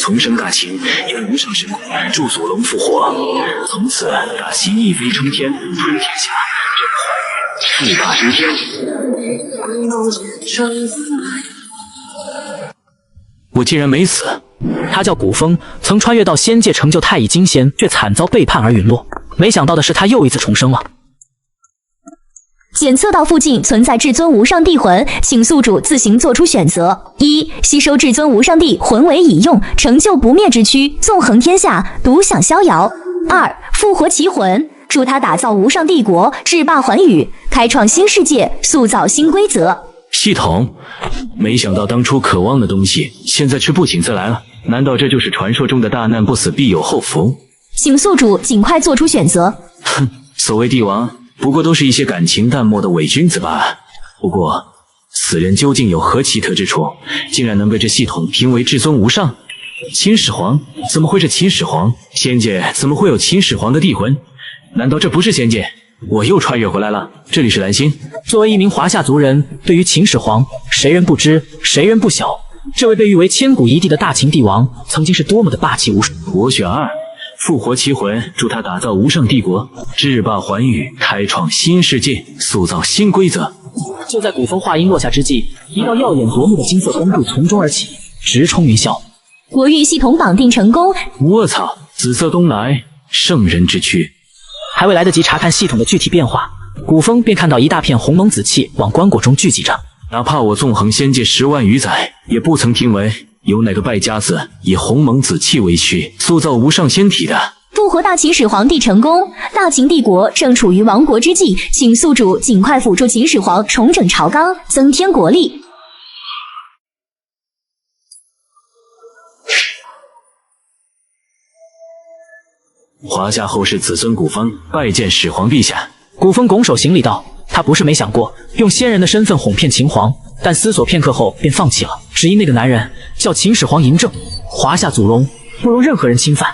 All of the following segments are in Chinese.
重生大秦，因无上神功助祖龙复活，从此大秦一飞冲天，吞天下，真寰宇四大升天。我竟然没死。他叫古风，曾穿越到仙界成就太乙金仙，却惨遭背叛而陨落。没想到的是，他又一次重生了。检测到附近存在至尊无上帝魂，请宿主自行做出选择：一、吸收至尊无上帝魂为己用，成就不灭之躯，纵横天下，独享逍遥；二、复活其魂，助他打造无上帝国，制霸寰宇，开创新世界，塑造新规则。系统，没想到当初渴望的东西，现在却不请自来了。难道这就是传说中的大难不死必有后福？请宿主尽快做出选择。哼，所谓帝王，不过都是一些感情淡漠的伪君子罢了。不过，此人究竟有何奇特之处，竟然能被这系统评为至尊无上？秦始皇怎么会是秦始皇？仙界怎么会有秦始皇的帝魂？难道这不是仙界？我又穿越回来了，这里是蓝星。作为一名华夏族人，对于秦始皇，谁人不知，谁人不晓？这位被誉为千古一帝的大秦帝王，曾经是多么的霸气无双。我选二，复活其魂，助他打造无上帝国，制霸寰宇，开创新世界，塑造新规则。就在古风话音落下之际，一道耀眼夺目的金色光柱从中而起，直冲云霄。国域系统绑定成功。我操！紫色东来，圣人之躯。还未来得及查看系统的具体变化，古风便看到一大片红蒙紫气往棺椁中聚集着。哪怕我纵横仙界10万余载，也不曾听闻有哪个败家子以红蒙紫气为躯，塑造无上仙体的。复活大秦始皇帝成功，大秦帝国正处于亡国之际，请宿主尽快辅助秦始皇重整朝纲，增添国力。华夏后世子孙古风拜见始皇陛下。古风拱手行礼道：“他不是没想过用仙人的身份哄骗秦皇，但思索片刻后便放弃了，只因那个男人叫秦始皇嬴政，华夏祖宗不容任何人侵犯。”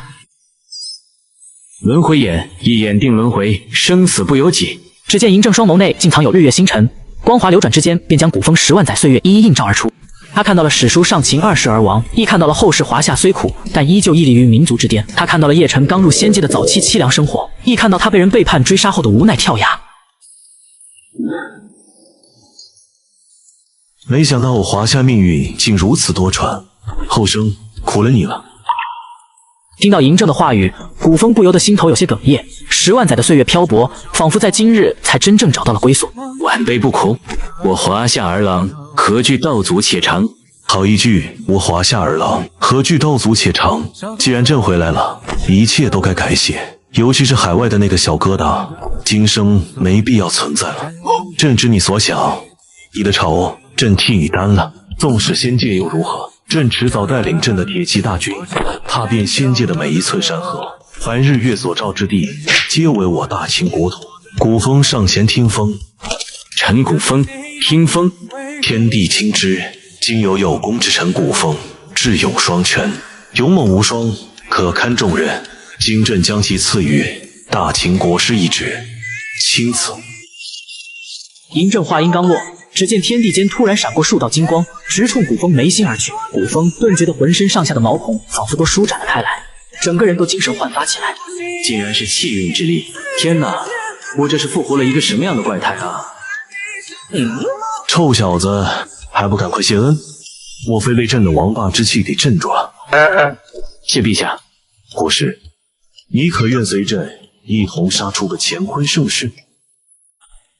轮回眼，一眼定轮回，生死不由己。只见嬴政双眸内竟藏有日月星辰，光华流转之间，便将古风10万载岁月一一映照而出。他看到了史书上秦2世而亡，亦看到了后世华夏虽苦，但依旧屹立于民族之巅。他看到了叶辰刚入仙界的早期凄凉生活，亦看到他被人背叛追杀后的无奈跳崖。没想到我华夏命运竟如此多舛，后生苦了你了。听到嬴政的话语，古风不由得心头有些哽咽。10万载的岁月漂泊，仿佛在今日才真正找到了归宿。晚辈不苦，我华夏儿郎何惧道阻且长？好一句我华夏儿郎何惧道阻且长。既然朕回来了，一切都该改写，尤其是海外的那个小疙瘩，今生没必要存在了。朕知你所想，你的仇朕替你担了。纵使仙界又如何？朕迟早带领朕的铁骑大军，踏遍仙界的每一寸山河，凡日月所照之地，皆为我大秦国土。古风上前听风，陈古风听风，天地亲之，今有功之臣古风，智勇双全，勇猛无双，可堪重任。今朕将其赐予大秦国师一职，钦此。嬴政话音刚落，只见天地间突然闪过数道金光，直冲古风眉心而去。古风顿觉得浑身上下的毛孔仿佛都舒展了开来，整个人都精神焕发起来。竟然是气运之力！天哪，我这是复活了一个什么样的怪胎啊！臭小子，还不赶快谢恩！莫非被朕的王霸之气给镇住了？谢陛下。国师，你可愿随朕一同杀出个乾坤盛世？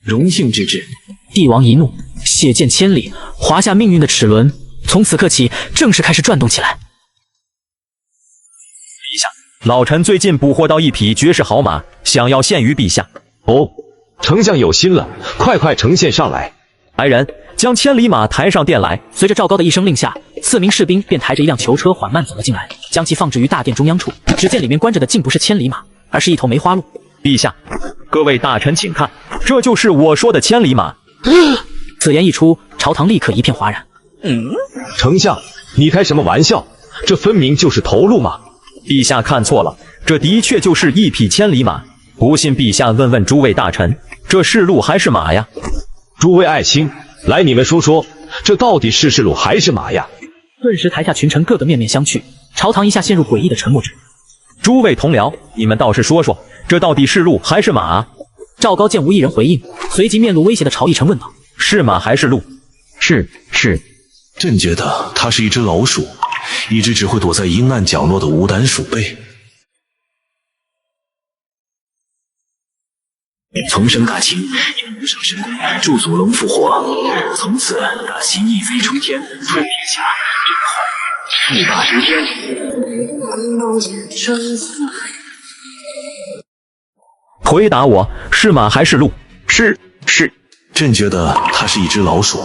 荣幸之至。帝王一怒，血溅千里，华夏命运的齿轮从此刻起正式开始转动起来。陛下，老臣最近捕获到一匹绝世好马，想要献于陛下。哦，丞相有心了，快呈现上来。来人，将千里马抬上殿来。随着赵高的一声令下，4名士兵便抬着一辆囚车缓慢走了进来，将其放置于大殿中央处。只见里面关着的竟不是千里马，而是一头梅花鹿。陛下，各位大臣请看，这就是我说的千里马。此言一出，朝堂立刻一片哗然。丞相，你开什么玩笑？这分明就是头鹿马。陛下看错了，这的确就是一匹千里马。不信陛下问问诸位大臣，这是鹿还是马呀？诸位爱卿，来，你们说说，这到底是鹿还是马呀？顿时台下群臣个个面面相觑，朝堂一下陷入诡异的沉默之中。诸位同僚，你们倒是说说，这到底是鹿还是马啊？赵高见无一人回应，随即面露威胁的朝议臣问道：“是马还是鹿？”是。朕觉得它是一只老鼠，一只只会躲在阴暗角落的无胆鼠辈。从生大秦，因无上神功，助祖龙复活，从此大秦一飞冲天，天下正化，欲霸升天。回答我，是马还是鹿？是。朕觉得它是一只老鼠，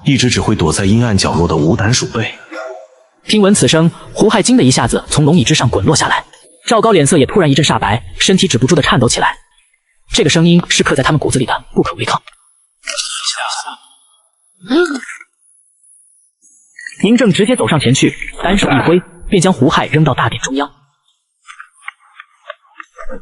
一只只会躲在阴暗角落的无胆鼠辈。听闻此声，胡亥惊的一下子从龙椅之上滚落下来，赵高脸色也突然一阵煞白，身体止不住的颤抖起来。这个声音是刻在他们骨子里的，不可违抗。嬴政直接走上前去，单手一挥，便将胡亥扔到大殿中央。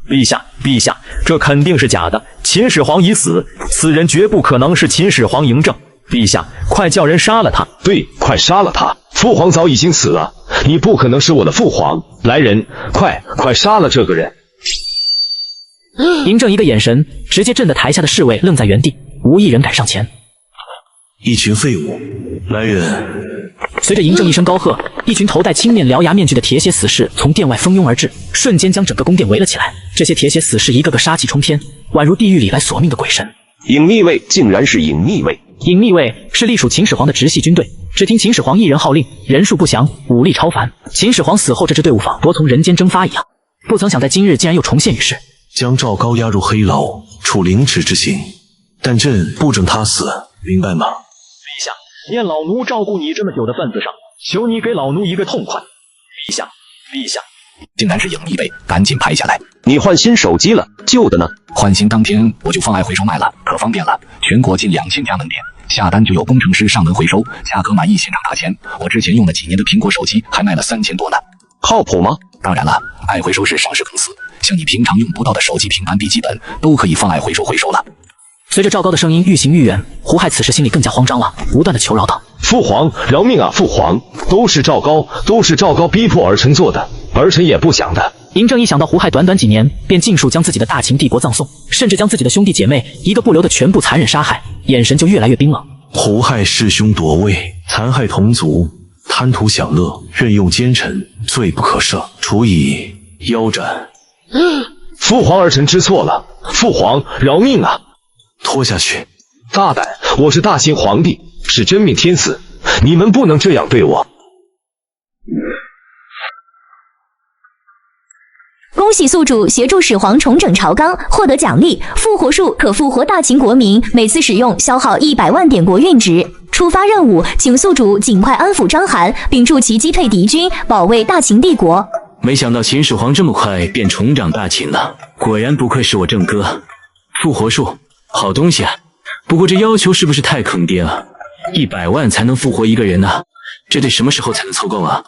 陛下，这肯定是假的。秦始皇已死，此人绝不可能是秦始皇嬴政。陛下，快叫人杀了他！对，快杀了他！父皇早已经死了，你不可能是我的父皇。来人，快杀了这个人！嬴政一个眼神，直接震得台下的侍卫愣在原地，无一人敢上前。一群废物，来人！随着嬴政一声高喝，一群头戴青面獠牙面具的铁血死士从殿外蜂拥而至，瞬间将整个宫殿围了起来。这些铁血死士一个个杀气冲天，宛如地狱里来索命的鬼神。隐秘卫竟然是隐秘卫！隐秘卫是隶属秦始皇的直系军队，只听秦始皇一人号令，人数不详，武力超凡。秦始皇死后，这支队伍仿佛从人间蒸发一样，不曾想在今日竟然又重现于世。将赵高押入黑牢，处凌迟之刑，但朕不准他死，明白吗？陛下，念老奴照顾你这么久的份子上，求你给老奴一个痛快。陛下，竟然是隐秘卫，赶紧拍下来。你换新手机了，旧的呢？换新当天我就放爱回收卖了，可方便了。全国近2000家门店，下单就有工程师上门回收，价格满意现场打钱。我之前用了几年的苹果手机，还卖了3000多呢。靠谱吗？当然了，爱回收是上市公司，像你平常用不到的手机、平板、笔记本都可以放爱回收了。随着赵高的声音愈行愈远，胡亥此时心里更加慌张了，不断的求饶道：“父皇饶命啊！父皇，都是赵高逼迫儿臣做的，儿臣也不想的。”嬴政一想到胡亥短短几年便尽数将自己的大秦帝国葬送，甚至将自己的兄弟姐妹一个不留的全部残忍杀害，眼神就越来越冰冷。胡亥弑兄夺位，残害同族，贪图享乐，任用奸臣，罪不可赦，处以腰斩。父皇，儿臣知错了，父皇饶命啊！拖下去！大胆！我是大秦皇帝，是真命天子，你们不能这样对我。恭喜宿主协助始皇重整朝纲，获得奖励复活术，可复活大秦国民，每次使用消耗100万点国运值。触发任务，请宿主尽快安抚章邯，并助其击退敌军，保卫大秦帝国。没想到秦始皇这么快便重掌大秦了，果然不愧是我正哥。复活术，好东西啊！不过这要求是不是太坑爹了？100万才能复活一个人呢，这得什么时候才能凑够啊？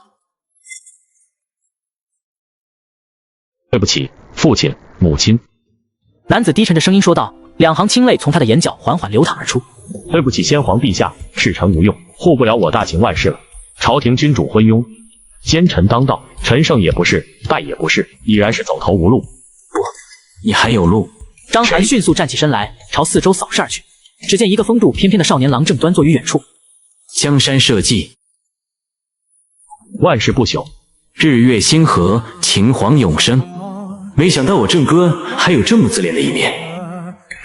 对不起，父亲、母亲。男子低沉着声音说道，两行清泪从他的眼角缓缓流淌而出。对不起，先皇陛下，是臣无用，护不了我大秦万世了。朝廷君主昏庸，奸臣当道，臣胜也不是，败也不是，已然是走投无路。不，你还有路。章邯迅速站起身来，朝四周扫视而去。只见一个风度翩翩的少年郎正端坐于远处。江山社稷，万世不朽，日月星河，秦皇永生。没想到我正哥还有这么自恋的一面。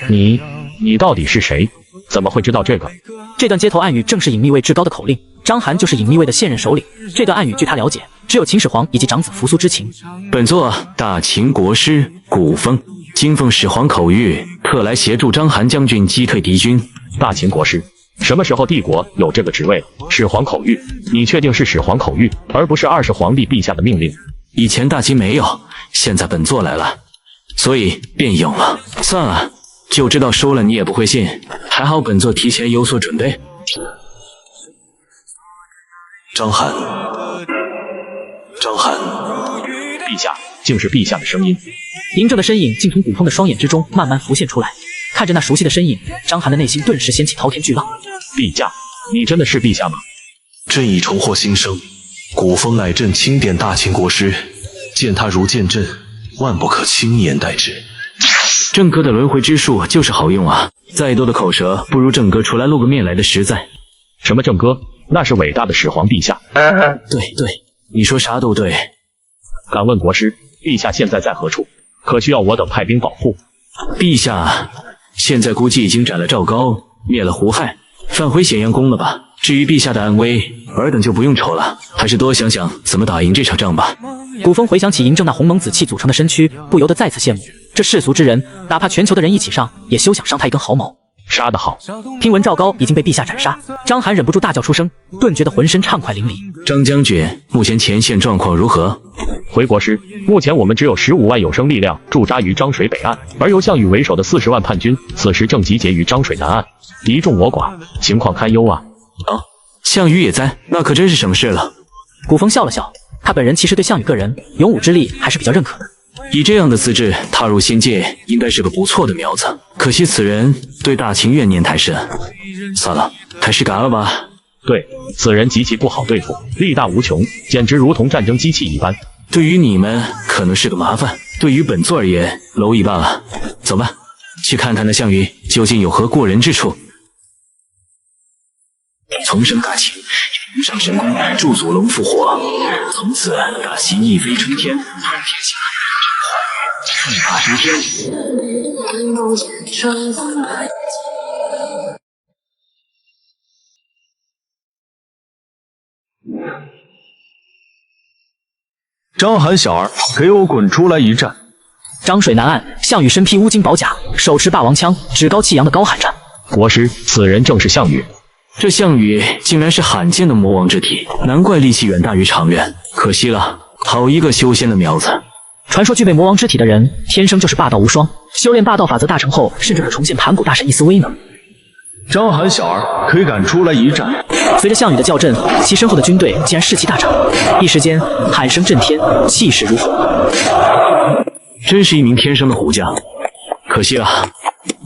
你到底是谁？怎么会知道这个？这段街头暗语正是隐秘卫至高的口令，章邯就是隐秘卫的现任首领。这段暗语据他了解，只有秦始皇以及长子扶苏知情。本座大秦国师古风，今奉始皇口谕，特来协助章邯将军击退敌军。大秦国师，什么时候帝国有这个职位了？始皇口谕，你确定是始皇口谕，而不是20皇帝陛下的命令？以前大秦没有，现在本座来了，所以便有了。算了，就知道说了你也不会信，还好本座提前有所准备。章邯，陛下，竟是陛下的声音。嬴政的身影竟从古风的双眼之中慢慢浮现出来，看着那熟悉的身影，章邯的内心顿时掀起滔天巨浪。陛下，你真的是陛下吗？朕已重获新生，古风乃镇钦点大秦国师，见他如见朕，万不可轻言待之。郑哥的轮回之术就是好用啊，再多的口舌，不如郑哥出来露个面来的实在。什么郑哥？那是伟大的始皇陛下。对，你说啥都对。敢问国师，陛下现在在何处？可需要我等派兵保护？陛下现在估计已经斩了赵高，灭了胡亥，返回咸阳宫了吧？至于陛下的安危，尔等就不用愁了，还是多想想怎么打赢这场仗吧。古风回想起嬴政那鸿蒙紫气组成的身躯，不由得再次羡慕。这世俗之人，哪怕全球的人一起上，也休想伤他一根毫毛。杀得好！听闻赵高已经被陛下斩杀，章邯忍不住大叫出声，顿觉得浑身畅快淋漓。张将军，目前前线状况如何？回国师，目前我们只有15万有生力量驻扎于漳水北岸，而由项羽为首的40万叛军，此时正集结于漳水南岸，敌众我寡，情况堪忧啊！项羽也在，那可真是省事了。古风笑了笑，他本人其实对项羽个人勇武之力还是比较认可的。以这样的资质踏入仙界，应该是个不错的苗子。可惜此人对大秦怨念太深，算了，还是改了吧。对，此人极其不好对付，力大无穷，简直如同战争机器一般。对于你们可能是个麻烦，对于本座而言，蝼蚁罢了。走吧，去看看那项羽究竟有何过人之处。重生大秦，云上神功，助祖龙复活，从此大秦一飞冲天，天下一马升天。章邯小儿，给我滚出来一战！漳水南岸，项羽身披乌金宝甲，手持霸王枪，趾高气扬地高喊着：“国师，此人正是项羽。”这项羽竟然是罕见的魔王之体，难怪力气远大于常人。可惜了，好一个修仙的苗子！传说具备魔王之体的人，天生就是霸道无双，修炼霸道法则大成后，甚至可重现盘古大神一丝威能。章邯小儿，可以敢出来一战？随着项羽的叫阵，其身后的军队竟然士气大涨，一时间喊声震天，气势如虹。真是一名天生的虎将，可惜了，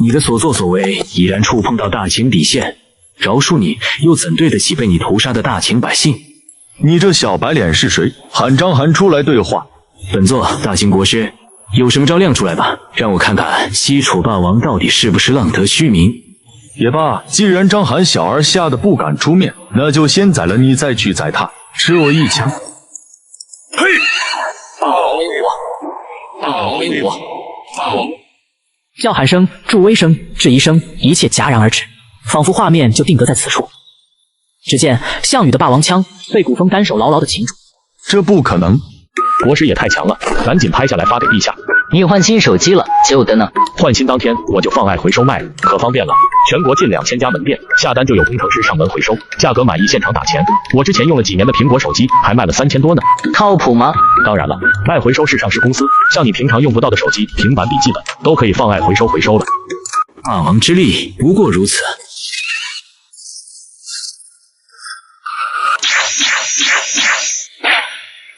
你的所作所为已然触碰到大秦底线。饶恕你，又怎对得起被你屠杀的大秦百姓？你这小白脸是谁？喊章邯出来对话！本座大秦国师，有什么招亮出来吧，让我看看西楚霸王到底是不是浪得虚名。也罢，既然章邯小儿吓得不敢出面，那就先宰了你，再去宰他，吃我一枪！嘿！保卫我！叫喊声、助威声、质疑声，一切戛然而止，仿佛画面就定格在此处。只见项羽的霸王枪被古风单手牢牢地擒住。这不可能！国师也太强了，赶紧拍下来发给陛下。你换新手机了，旧的呢？换新当天我就放爱回收卖了，可方便了。全国近2000家门店，下单就有工程师上门回收，价格满意现场打钱。我之前用了几年的苹果手机，还卖了3000多呢。靠谱吗？当然了，爱回收是上市公司，像你平常用不到的手机、平板、笔记本，都可以放爱回收回收了。霸王之力不过如此。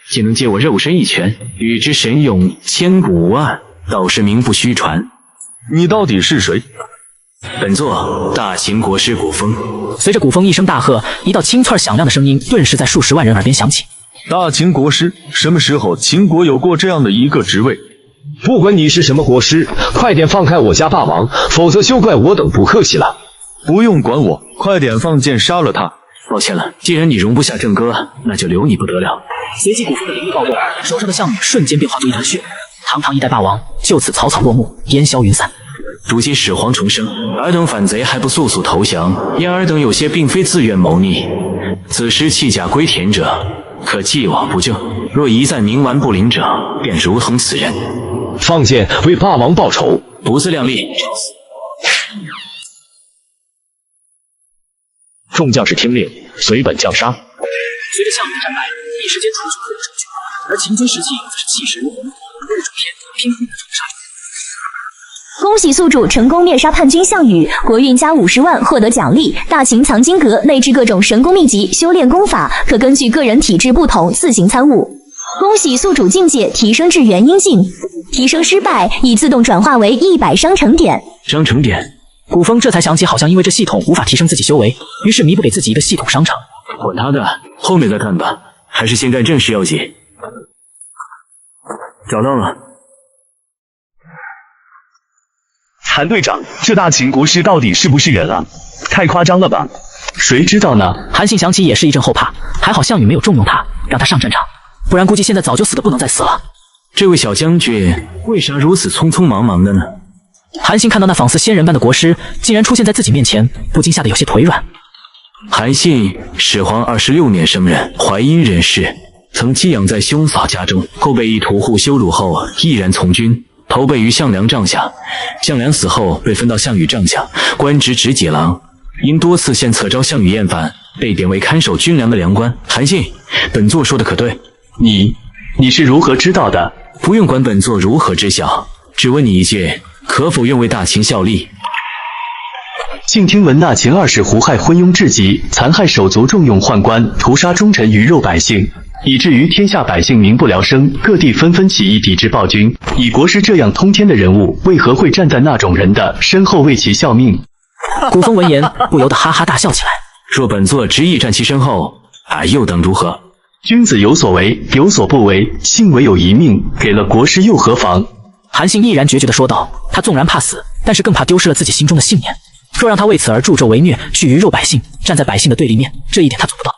既能借我肉身一拳，与之神勇千古无案，倒是名不虚传。你到底是谁？本座大秦国师古风。随着古风一声大喝，一道清脆响亮的声音顿时在数十万人耳边响起。大秦国师，什么时候秦国有过这样的一个职位？不管你是什么国师，快点放开我家霸王，否则休怪我等不客气了。不用管我，快点放箭杀了他。抱歉了，既然你容不下郑哥，那就留你不得了。随即古风的灵力暴动，手上的项羽瞬间便化作一团血，堂堂一代霸王就此草草落幕，烟消云散。如今始皇重生，尔等反贼还不速速投降，言尔等有些并非自愿谋逆。此时弃甲归田者，可既往不咎；若一再冥顽不灵者，便如同此人。放箭为霸王报仇，不自量力。众将士听令，随本将杀。随着项羽的战败，一时间楚军获得胜局，而秦军士气则是气势如虹，如日中天，拼命的冲杀。恭喜宿主成功灭杀叛军项羽，国运加50万，获得奖励。大秦藏经阁内置各种神功秘籍，修炼功法可根据个人体质不同自行参悟。恭喜宿主境界提升至元婴境，提升失败已自动转化为100商城点。商城点。古风这才想起，好像因为这系统无法提升自己修为，于是弥补给自己一个系统商城。管他的，后面再看吧。还是先干正事要紧。找到了。韩队长，这大秦国师到底是不是人啊？太夸张了吧？谁知道呢？韩信想起也是一阵后怕，还好项羽没有重用他，让他上战场，不然估计现在早就死得不能再死了。这位小将军为啥如此匆匆忙忙的呢？韩信看到那仿似仙人般的国师竟然出现在自己面前，不禁吓得有些腿软。韩信，始皇26年生人，淮阴人士，曾寄养在兄嫂家中，后被一屠户羞辱后，毅然从军，投奔于项梁帐下。项梁死后，被分到项羽帐下，官职直解郎。因多次献策招项羽厌烦，被贬为看守军粮的粮官。韩信，本座说的可对？你是如何知道的？不用管本座如何知晓，只问你一句，可否愿为大秦效力？竟听闻那秦二世胡害昏庸至极，残害手足，重用宦官，屠杀忠臣，鱼肉百姓，以至于天下百姓民不聊生，各地纷纷起义抵制暴君。以国师这样通天的人物，为何会站在那种人的身后为其效命？古风闻言不由得哈哈大笑起来。若本座执意站其身后，又等如何？君子有所为，有所不为，信唯有一命，给了国师又何妨？韩信毅然决绝地说道。他纵然怕死，但是更怕丢失了自己心中的信念。若让他为此而助纣为虐，去鱼肉百姓，站在百姓的对立面，这一点他做不到。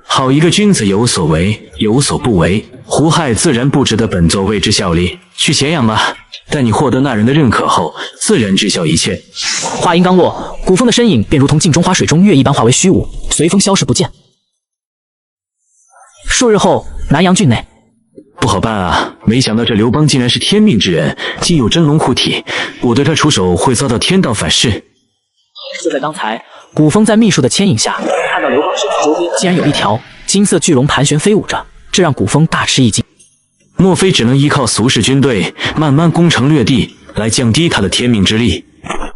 好一个君子有所为，有所不为。胡亥自然不值得本座为之效力，去咸阳吧。待你获得那人的认可后，自然知晓一切。话音刚落，古风的身影便如同镜中花水中月一般化为虚无，随风消失不见。数日后，南阳郡内，不好办啊！没想到这刘邦竟然是天命之人，竟有真龙护体，我对他出手会遭到天道反噬。就在刚才，古风在秘术的牵引下，看到刘邦身体周边竟然有一条金色巨龙盘旋飞舞着，这让古风大吃一惊。莫非只能依靠俗世军队慢慢攻城略地来降低他的天命之力？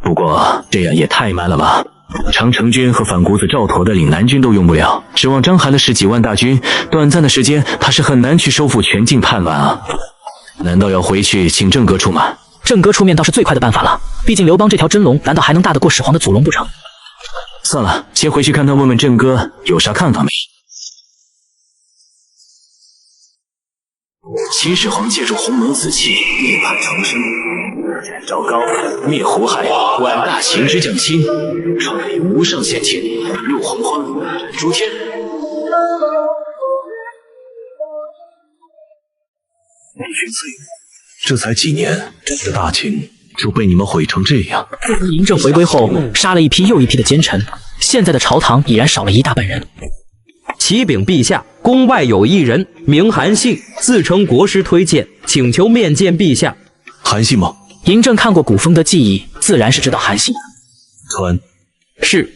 不过这样也太慢了吧！长城军和反骨子赵佗的岭南军都用不了，指望章邯的10几万大军，短暂的时间他是很难去收复全境叛乱啊！难道要回去请郑哥出马？郑哥出面倒是最快的办法了，毕竟刘邦这条真龙难道还能大得过始皇的祖龙不成？算了，先回去看他问问郑哥有啥看法没。秦始皇借助鸿蒙紫气涅槃重生，斩赵高，灭胡亥，挽大秦之将倾，创立无上仙情，入洪荒，诛天。你军罪恶，这才几年，朕的大秦就被你们毁成这样。自从嬴政回归后，杀了一批又一批的奸臣，现在的朝堂已然少了一大半人。启禀陛下，宫外有一人，名韩信，自称国师推荐，请求面见陛下。韩信吗？嬴政看过古风的记忆，自然是知道韩信的。传是。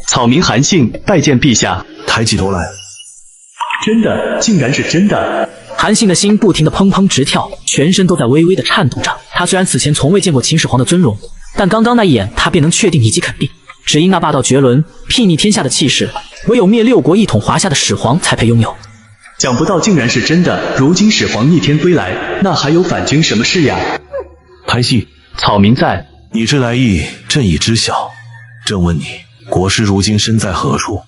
草民韩信拜见陛下。抬起头来。真的，竟然是真的。韩信的心不停地砰砰直跳，全身都在微微地颤动着。他虽然此前从未见过秦始皇的尊容，但刚刚那一眼，他便能确定以及肯定，只因那霸道绝伦、睥睨天下的气势，唯有灭6国一统华夏的始皇才配拥有。想不到竟然是真的，如今始皇逆天归来，那还有反君什么事呀？韩信，草民在。你之来意，朕已知晓。朕问你，国师如今身在何处？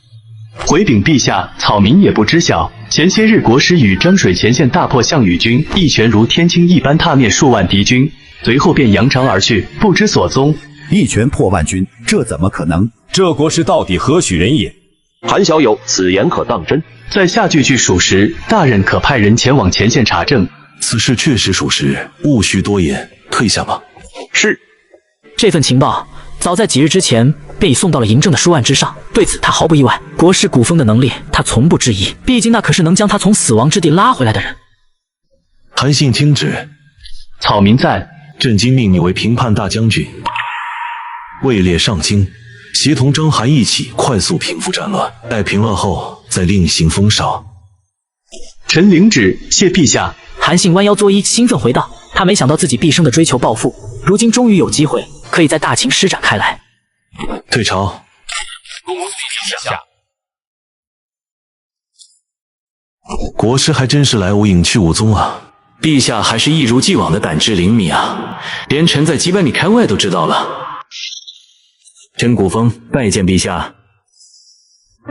回禀陛下，草民也不知晓。前些日国师与漳水前线大破项羽军，一拳如天青一般踏灭数万敌军，随后便扬长而去，不知所踪。一拳破万军，这怎么可能？这国师到底何许人也？韩小友，此言可当真？在下句句属实，大人可派人前往前线查证。此事确实属实，勿需多言，退下吧。是。这份情报早在几日之前便已送到了嬴政的书案之上，对此他毫不意外。国师古风的能力，他从不质疑，毕竟那可是能将他从死亡之地拉回来的人。韩信听旨，草民在。朕今命你为平叛大将军，位列上京，协同章邯一起快速平复战乱，待平乱后再另行封赏。臣领旨，谢陛下。韩信弯腰作揖，兴奋回道：“他没想到自己毕生的追求抱负，如今终于有机会可以在大秦施展开来。”退朝。国师还真是来无影去无踪啊！陛下还是一如既往的胆知灵敏啊，连臣在几百米开外都知道了。甄古风拜见陛下。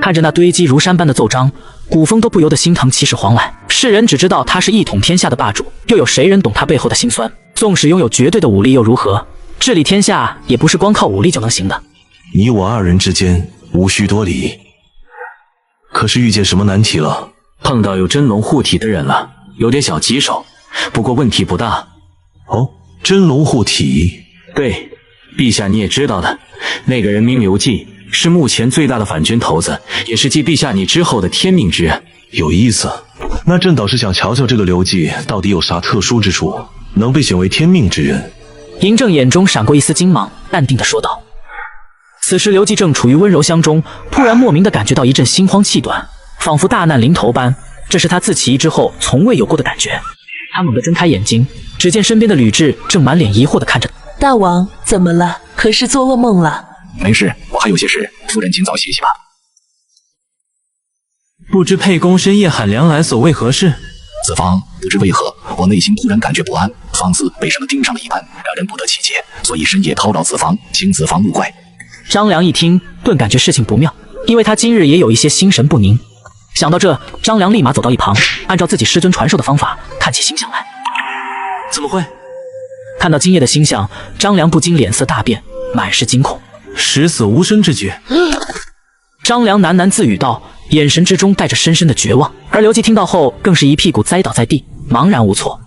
看着那堆积如山般的奏章，古风都不由得心疼秦始皇来。世人只知道他是一统天下的霸主，又有谁人懂他背后的辛酸？纵使拥有绝对的武力又如何？治理天下也不是光靠武力就能行的。你我二人之间无需多礼，可是遇见什么难题了？碰到有真龙护体的人了，有点小棘手，不过问题不大。哦，真龙护体？对，陛下你也知道的，那个人名刘季，是目前最大的反军头子，也是继陛下你之后的天命之人。有意思，那朕倒是想瞧瞧这个刘季到底有啥特殊之处，能被选为天命之人。嬴政眼中闪过一丝金芒，淡定地说道。此时刘季正处于温柔乡中，突然莫名地感觉到一阵心慌气短，仿佛大难临头般，这是他自起义之后从未有过的感觉。他猛地睁开眼睛，只见身边的吕雉正满脸疑惑地看着。大王，怎么了？可是做噩梦了？没事，我还有些事，夫人尽早歇息吧。不知沛公深夜喊粮来，所为何事？子方不知为何，我内心突然感觉不安，方似被什么盯上了一般，让人不得其解，所以深夜叨扰子方，请子方勿怪。张良一听，顿感觉事情不妙，因为他今日也有一些心神不宁。想到这，张良立马走到一旁，按照自己师尊传授的方法看起星象来。怎么会？看到今夜的星象，张良不禁脸色大变，满是惊恐。十死无生之举。张良喃喃自语道，眼神之中带着深深的绝望。而刘季听到后，更是一屁股栽倒在地，茫然无措。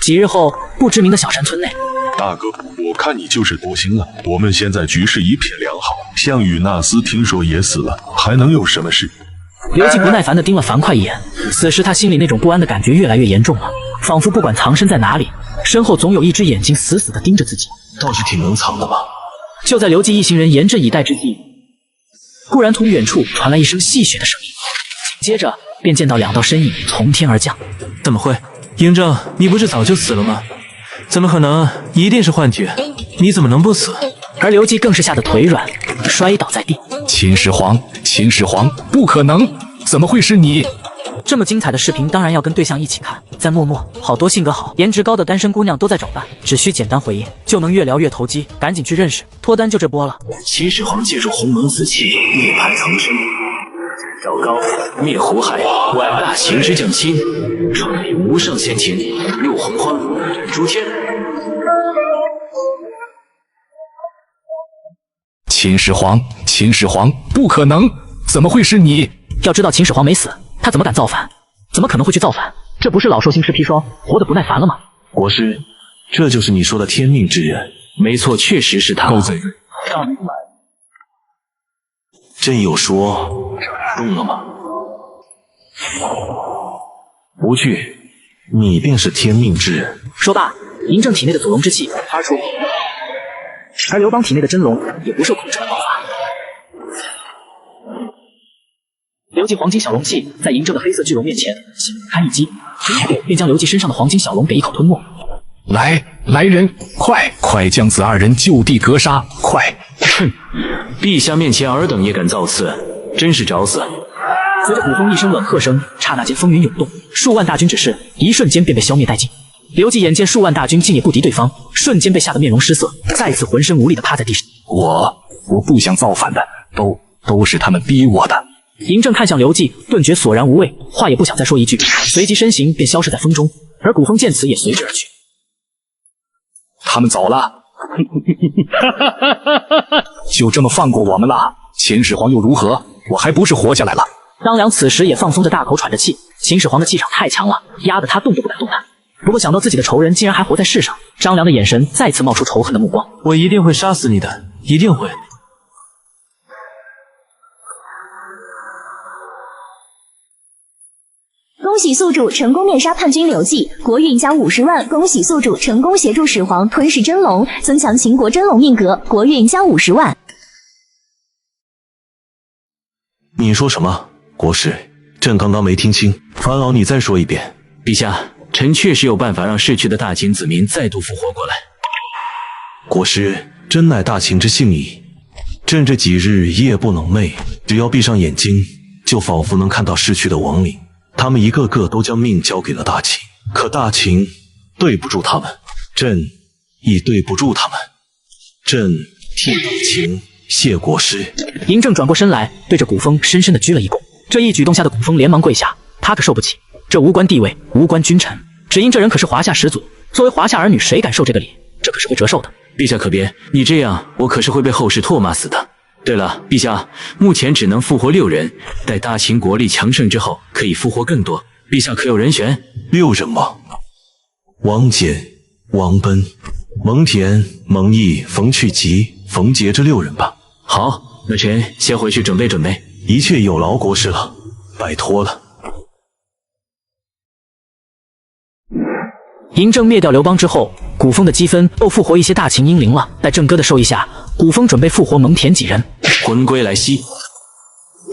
几日后，不知名的小山村内，大哥，我看你就是多心了。我们现在局势一片良好，项羽纳斯听说也死了，还能有什么事？刘季不耐烦地盯了樊哙一眼，此时他心里那种不安的感觉越来越严重了，仿佛不管藏身在哪里，身后总有一只眼睛死死地盯着自己。倒是挺能藏的吧？就在刘季一行人严阵以待之际，忽然从远处传来一声戏谑的声音，紧接着便见到两道身影从天而降。怎么会？嬴政，你不是早就死了吗？怎么可能？一定是幻觉！你怎么能不死？而刘季更是吓得腿软，摔倒在地。秦始皇，秦始皇，不可能！怎么会是你？这么精彩的视频当然要跟对象一起看。在陌陌，好多性格好、颜值高的单身姑娘都在找伴，只需简单回应就能越聊越投机，赶紧去认识，脱单就这波了。秦始皇借助鸿蒙紫气，涅槃藏身，赵高灭胡亥，万大秦之将亲，创立无上先秦，入洪荒，诛天。秦始皇，秦始皇，不可能！怎么会是你？要知道秦始皇没死，他怎么敢造反？怎么可能会去造反？这不是老寿星吃砒霜，活得不耐烦了吗？国师，这就是你说的天命之人？没错，确实是他。狗贼！朕有说中了吗？不去，你便是天命之人。说罢，嬴政体内的左龙之气发出，而刘邦体内的真龙也不受控制的爆发。刘季黄金小龙气在嬴政的黑色巨龙面前显不堪一击，之后便将刘季身上的黄金小龙给一口吞没。来人，快将此二人就地格杀！快！哼，陛下面前尔等也敢造次，真是找死！随着古风一声冷喝声，刹那间风云涌动，数万大军指示，一瞬间便被消灭殆尽。刘季眼见数万大军竟也不敌对方，瞬间被吓得面容失色，再次浑身无力地趴在地上。我不想造反的，都是他们逼我的。嬴政看向刘季，顿觉索然无味，话也不想再说一句，随即身形便消失在风中，而古风见此也随之而去。他们走了，就这么放过我们了？秦始皇又如何？我还不是活下来了？张良此时也放松着大口喘着气，秦始皇的气场太强了，压得他动都不敢动弹。不过想到自己的仇人竟然还活在世上，张良的眼神再次冒出仇恨的目光。我一定会杀死你的，一定会。恭喜宿主成功灭杀叛军刘季，国运加50万！恭喜宿主成功协助始皇吞噬真龙，增强秦国真龙命格，国运加50万！你说什么？国师，朕刚刚没听清，烦劳你再说一遍。陛下，臣确实有办法让逝去的大秦子民再度复活过来。国师，真乃大秦之幸矣。朕这几日夜不能寐，只要闭上眼睛，就仿佛能看到逝去的亡灵。他们一个个都将命交给了大秦，可大秦对不住他们，朕亦对不住他们。朕替大秦谢国师。嬴政转过身来，对着古风深深的鞠了一躬。这一举动下的古风连忙跪下，他可受不起，这无关地位，无关君臣，只因这人可是华夏始祖。作为华夏儿女，谁敢受这个礼？这可是会折寿的。陛下可别，你这样我可是会被后世唾骂死的。对了，陛下，目前只能复活6人，待大秦国力强盛之后，可以复活更多。陛下可有人选？6人吗？王翦、王奔、蒙恬、蒙毅、冯去疾、冯杰这6人吧。好，那臣先回去准备准备。一切有劳国师了，拜托了。嬴政灭掉刘邦之后，古风的积分又复活一些大秦英灵了。在郑哥的授意下，古风准备复活蒙恬几人。魂归来兮。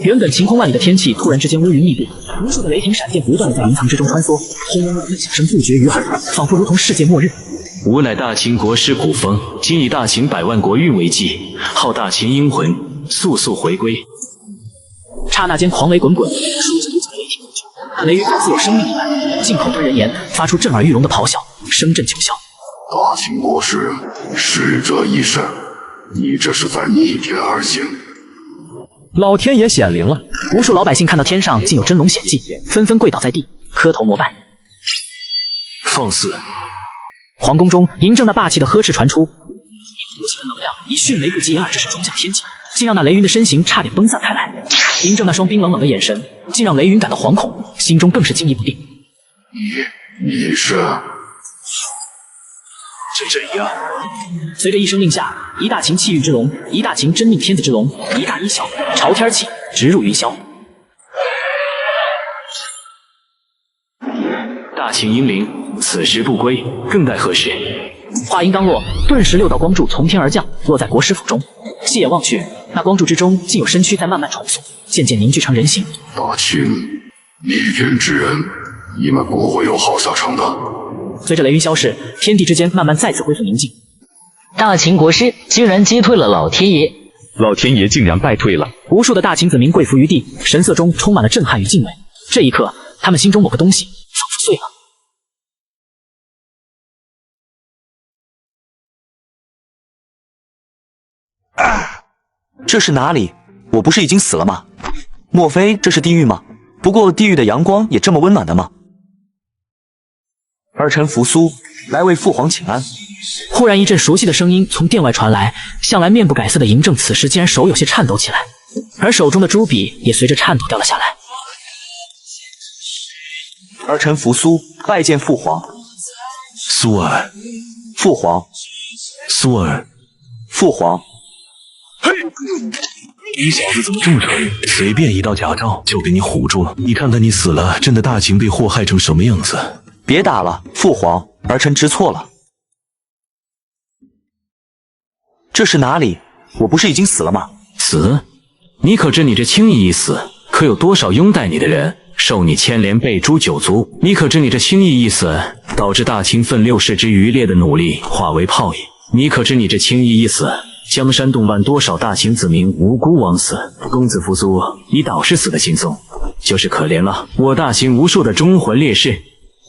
原本晴空万里的天气突然之间乌云密布，无数的雷霆闪电不断的在云层之中穿梭，轰隆隆的响声不绝于耳，仿佛如同世界末日。吾乃大秦国师古风，今以大秦100万国运为祭，号大秦英魂，速速回归。刹那间狂雷滚滚，数着流响雷霆不绝，雷雨仿似有生命一般，进口吞人言，发出震耳欲聋的咆哮，声震九霄。大秦国师，逝者已甚，你这是在逆天而行。老天爷显灵了，无数老百姓看到天上竟有真龙显迹，纷纷跪倒在地，磕头膜拜。放肆！皇宫中，嬴政那霸气的呵斥传出，无形的能量以迅雷不及掩耳之势冲向天际，竟让那雷云的身形差点崩散开来。嬴政那双冰冷冷的眼神，竟让雷云感到惶恐，心中更是惊疑不定。你是？就这样。随着一声令下，一大秦气运之龙，一大秦真命天子之龙，一大一小，朝天起，直入云霄。大秦英灵，此时不归，更待何时？话音刚落，顿时6道光柱从天而降，落在国师府中。细眼望去，那光柱之中竟有身躯在慢慢重塑，渐渐凝聚成人形。大秦逆天之人，你们不会有好下场的。随着雷云消逝，天地之间慢慢再次恢复宁静。大秦国师居然击退了老天爷，老天爷竟然败退了。无数的大秦子民跪伏于地，神色中充满了震撼与敬畏。这一刻，他们心中某个东西仿佛碎了。这是哪里？我不是已经死了吗？莫非这是地狱吗？不过地狱的阳光也这么温暖的吗？儿臣扶苏来为父皇请安。忽然一阵熟悉的声音从殿外传来，向来面不改色的嬴政此时竟然手有些颤抖起来，而手中的朱笔也随着颤抖掉了下来。儿臣扶苏拜见父皇。苏儿，父皇。苏儿，父皇。嘿，你小子怎么这么蠢？随便一道假诏就给你唬住了。你看看你死了，朕的大秦被祸害成什么样子？别打了，父皇，儿臣知错了。这是哪里？我不是已经死了吗？死？你可知你这轻易一死，可有多少拥戴你的人受你牵连被诛九族？你可知你这轻易一死，导致大秦奋6世之余烈的努力化为泡影？你可知你这轻易一死，江山动乱多少大秦子民无辜枉死？公子扶苏，你倒是死得轻松，就是可怜了我大秦无数的忠魂烈士。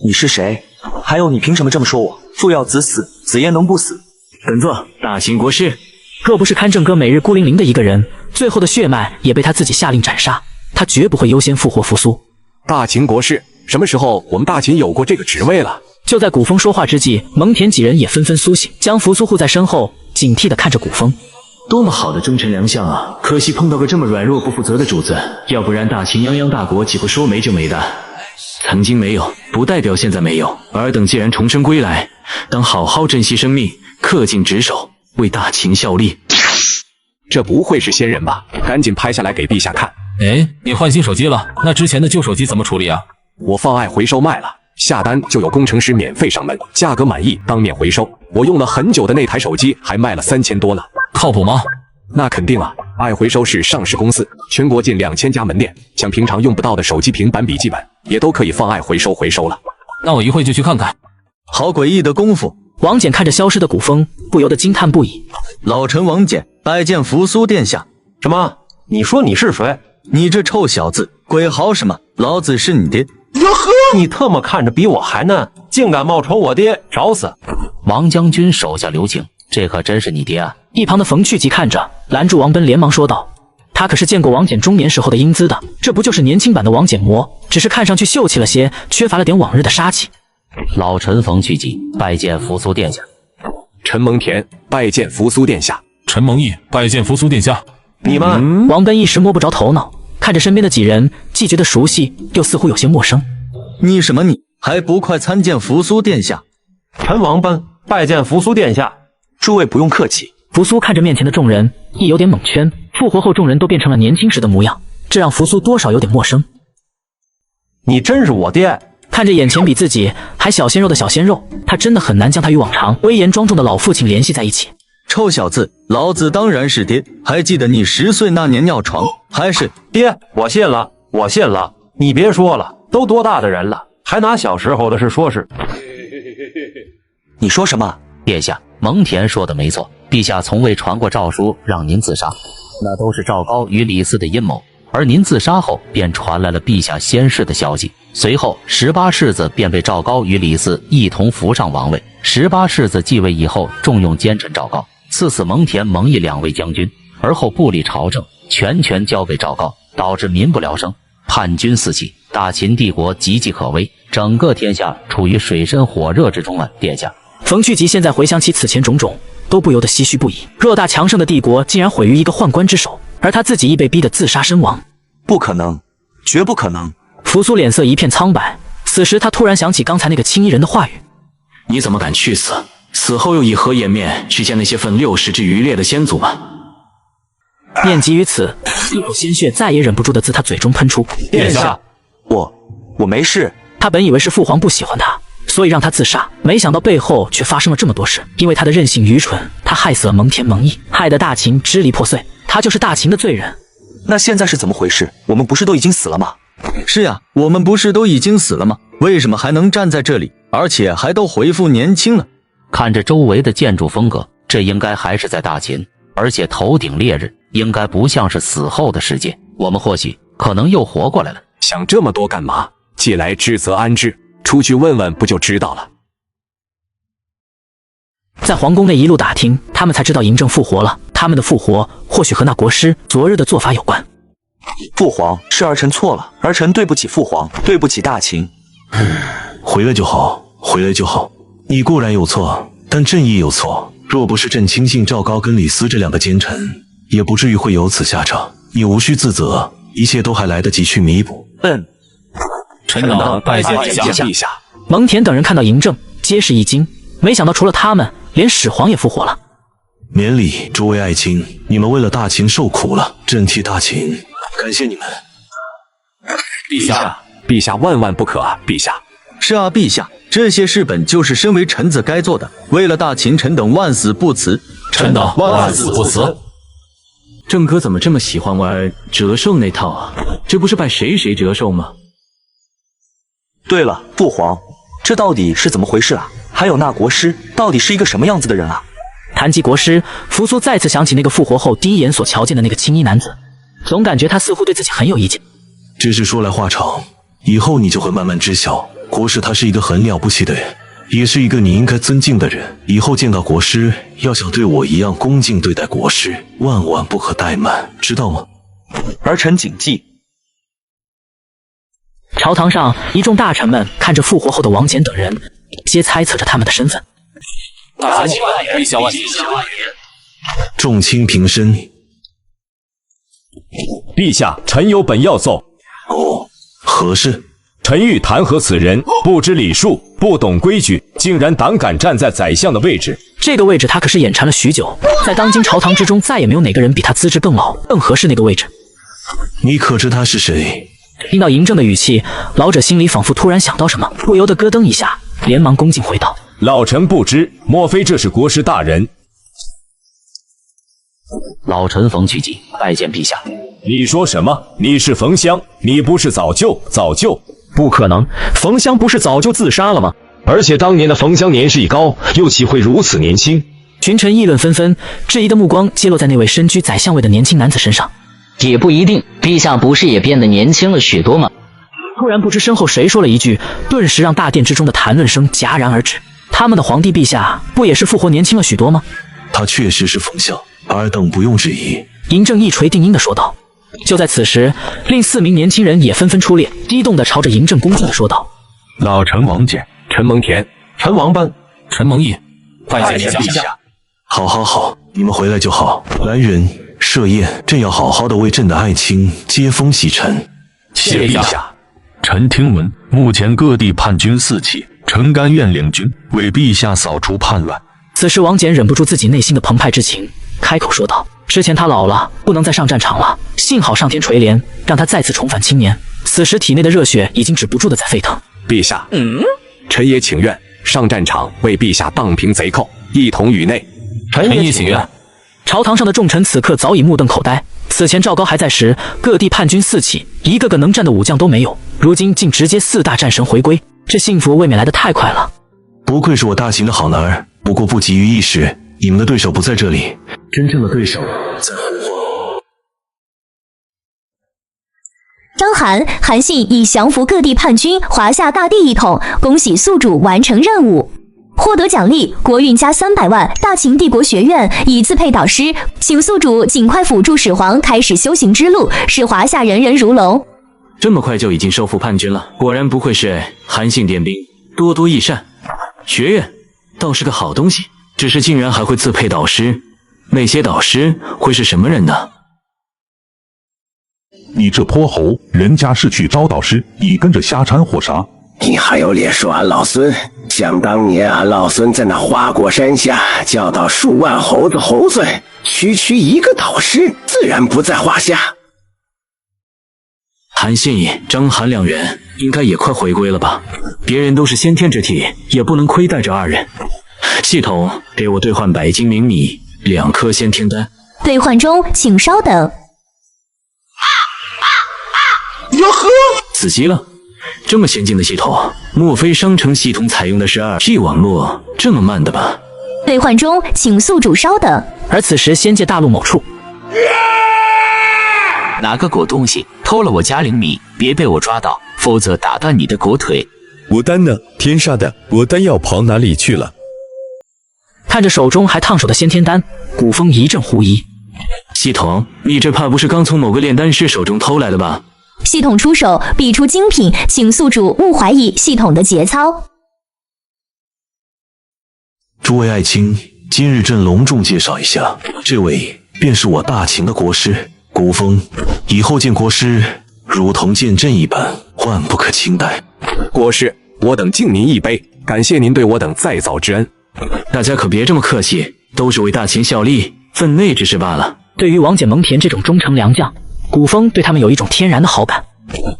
你是谁？还有你凭什么这么说我？父要子死，子焉能不死？本座大秦国师。若不是看郑哥每日孤零零的一个人，最后的血脉也被他自己下令斩杀，他绝不会优先复活扶苏。大秦国师，什么时候我们大秦有过这个职位了？就在古风说话之际，蒙恬几人也纷纷苏醒，将扶苏护在身后，警惕地看着古风。多么好的忠臣良相啊！可惜碰到个这么软弱不负责的主子，要不然大秦泱泱大国岂不说没就没的？曾经没有，不代表现在没有。尔等既然重生归来，当好好珍惜生命，恪尽职守，为大秦效力。这不会是仙人吧？赶紧拍下来给陛下看。哎，你换新手机了，那之前的旧手机怎么处理啊？我放爱回收卖了，下单就有工程师免费上门，价格满意当面回收。我用了很久的那台手机还卖了3000多呢。靠谱吗？那肯定啊，爱回收是上市公司，全国近2000家门店，像平常用不到的手机、平板、笔记本也都可以放爱回收了。那我一会就去看看。好诡异的功夫！王翦看着消失的古风，不由得惊叹不已。老臣王翦拜见扶苏殿下。什么？你说你是谁？你这臭小子，鬼嚎什么？老子是你爹！哟呵，你特么看着比我还嫩，竟敢冒充我爹，找死！王将军手下留情，这可真是你爹啊！一旁的冯去疾看着，拦住王奔，连忙说道：“他可是见过王翦中年时候的英姿的，这不就是年轻版的王翦魔，只是看上去秀气了些，缺乏了点往日的杀气。”老臣冯去疾拜见扶苏殿下。陈蒙恬拜见扶苏殿下。陈蒙毅拜见扶苏殿下。你们王奔一时摸不着头脑，看着身边的几人，既觉得熟悉，又似乎有些陌生。你什么你，还不快参见扶苏殿下？陈王奔拜见扶苏殿下。诸位不用客气。扶苏看着面前的众人，亦有点蒙圈。复活后众人都变成了年轻时的模样，这让扶苏多少有点陌生。你真是我爹！看着眼前比自己还小鲜肉的小鲜肉，他真的很难将他与往常威严庄重的老父亲联系在一起。臭小子，老子当然是爹，还记得你10岁那年尿床，还是爹？我信了，我信了。你别说了，都多大的人了，还拿小时候的事说事。你说什么？殿下，蒙恬说的没错，陛下从未传过诏书让您自杀，那都是赵高与李斯的阴谋。而您自杀后，便传来了陛下仙逝的消息。随后，18世子便被赵高与李斯一同扶上王位。18世子继位以后，重用奸臣赵高，赐死蒙恬、蒙毅2位将军，而后不理朝政，全权交给赵高，导致民不聊生，叛军四起，大秦帝国岌岌可危，整个天下处于水深火热之中啊！殿下，冯去疾现在回想起此前种种，都不由得唏嘘不已。偌大强盛的帝国竟然毁于一个宦官之手，而他自己亦被逼得自杀身亡。不可能，绝不可能！扶苏脸色一片苍白，此时他突然想起刚才那个青衣人的话语：“你怎么敢去死？死后又以何颜面去见那些奋60之余烈的先祖们？”念及于此，一口鲜血再也忍不住的自他嘴中喷出。殿下，我没事。他本以为是父皇不喜欢他，所以让他自杀，没想到背后却发生了这么多事。因为他的任性愚蠢，他害死了蒙恬、蒙毅，害得大秦支离破碎，他就是大秦的罪人。那现在是怎么回事？我们不是都已经死了吗？是呀，我们不是都已经死了吗？为什么还能站在这里，而且还都恢复年轻了？看着周围的建筑风格，这应该还是在大秦，而且头顶烈日，应该不像是死后的世界。我们或许可能又活过来了。想这么多干嘛？既来之则安之，出去问问不就知道了。在皇宫内一路打听，他们才知道嬴政复活了。他们的复活或许和那国师昨日的做法有关。父皇，是儿臣错了，儿臣对不起父皇，对不起大秦。回来就好，回来就好。你固然有错，但朕也有错。若不是朕轻信赵高跟李斯这2个奸臣，也不至于会有此下场。你无需自责，一切都还来得及去弥补。臣等拜见陛下。蒙恬等人看到嬴政，皆是一惊，没想到除了他们，连始皇也复活了。免礼，诸位爱卿，你们为了大秦受苦了，朕替大秦感谢你们。陛下万万不可啊！陛下。是啊，陛下，这些事本就是身为臣子该做的，为了大秦，臣等万死不辞。臣等万死不辞。郑哥怎么这么喜欢玩折寿那套啊？这不是拜谁折寿吗？对了，父皇，这到底是怎么回事啊？还有那国师到底是一个什么样子的人啊？谈及国师，扶苏再次想起那个复活后第一眼所瞧见的那个青衣男子，总感觉他似乎对自己很有意见。只是说来话长，以后你就会慢慢知晓，国师他是一个很了不起的人，也是一个你应该尊敬的人。以后见到国师，要想对我一样恭敬对待国师，万万不可怠慢，知道吗？儿臣谨记。朝堂上，一众大臣们看着复活后的王翦等人，皆猜测着他们的身份。大秦陛下万年。众卿平身。陛下，臣有本要奏。何事？臣欲弹劾此人，不知礼数，不懂规矩，竟然胆敢站在宰相的位置。这个位置他可是眼馋了许久，在当今朝堂之中，再也没有哪个人比他资质更老、更合适那个位置。你可知他是谁？听到嬴政的语气，老者心里仿佛突然想到什么，不由得咯噔一下，连忙恭敬回道：“老臣不知，莫非这是国师大人？”老臣冯去疾拜见陛下。你说什么？你是冯香？你不是早就？不可能，冯香不是早就自杀了吗？而且当年的冯香年事已高，又岂会如此年轻？群臣议论纷纷，质疑的目光皆落在那位身居宰相位的年轻男子身上。也不一定，陛下不是也变得年轻了许多吗？突然不知身后谁说了一句，顿时让大殿之中的谈论声戛然而止。他们的皇帝陛下不也是复活年轻了许多吗？他确实是冯相，尔等不用质疑。嬴政一锤定音地说道。就在此时，另4名年轻人也纷纷出列，激动地朝着嬴政恭敬地说道：“老臣王翦、陈蒙恬、陈王班、陈蒙毅，拜见陛下。”好，好，好，你们回来就好。来人，设宴，朕要好好的为朕的爱卿接风洗尘。谢陛下。臣听闻，目前各地叛军四起，臣甘愿领军为陛下扫除叛乱。此时王翦忍不住自己内心的澎湃之情，开口说道：“之前他老了，不能再上战场了，幸好上天垂怜，让他再次重返青年。此时体内的热血已经止不住的在沸腾。”陛下，臣也请愿上战场为陛下荡平贼寇，一统宇内。臣也请愿。朝堂上的众臣此刻早已目瞪口呆。此前赵高还在时，各地叛军四起，一个个能战的武将都没有，如今竟直接4大战神回归，这幸福未免来得太快了。不愧是我大秦的好男儿，不过不急于一时，你们的对手不在这里，真正的对手在后方。章邯、韩信已降服各地叛军，华夏大地一统，恭喜宿主完成任务。获得奖励，国运加300万。大秦帝国学院已自配导师，请宿主尽快辅助始皇开始修行之路，使华夏人人如龙。这么快就已经收服叛军了，果然不愧是韩信点兵，多多益善。学院倒是个好东西，只是竟然还会自配导师，那些导师会是什么人呢？你这泼猴，人家是去招导师，你跟着瞎掺和啥？你还有脸说俺老孙？想当年俺老孙在那花果山下教导数万猴子猴孙，区区一个导师，自然不在话下。韩信、章邯2人应该也快回归了吧？别人都是先天之体，也不能亏待这2人。系统给我兑换100斤灵米，2颗先天丹。兑换中，请稍等。哟呵，死机了！这么先进的系统，莫非商城系统采用的是2G 网络？这么慢的吧？兑换中，请宿主稍等。而此时，仙界大陆某处，哪个狗东西偷了我家灵米？别被我抓到，否则打断你的狗腿！我丹呢？天杀的，我丹药跑哪里去了？看着手中还烫手的先天丹，古风一阵狐疑。系统，你这怕不是刚从某个炼丹师手中偷来的吧？系统出手，必出精品，请宿主勿怀疑系统的节操。诸位爱卿，今日朕隆重介绍一下，这位便是我大秦的国师古风，以后见国师如同见朕一般，万不可轻待。国师，我等敬您一杯，感谢您对我等再造之恩。大家可别这么客气，都是为大秦效力，分内之事罢了。对于王翦、蒙恬这种忠诚良将，古风对他们有一种天然的好感。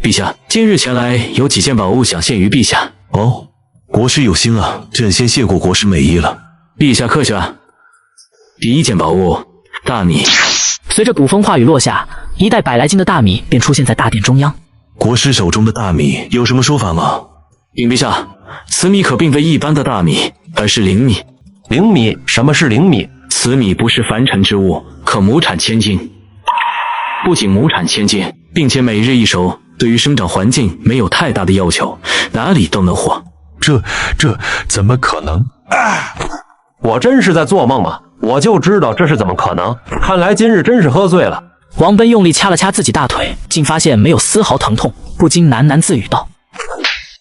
陛下，今日前来有几件宝物想献于陛下。哦，国师有心了，朕先谢过国师美意了。陛下客气了。第一件宝物，大米。随着古风话语落下，一袋100来斤的大米便出现在大殿中央。国师手中的大米有什么说法吗？禀陛下，此米可并非一般的大米，而是灵米。灵米？什么是灵米？此米不是凡尘之物，可亩产1000斤。不仅亩产1000斤，并且每日一熟，对于生长环境没有太大的要求，哪里都能活。这怎么可能？我真是在做梦吗？我就知道这是怎么可能，看来今日真是喝醉了。王奔用力掐了掐自己大腿，竟发现没有丝毫疼痛，不禁喃喃自语道：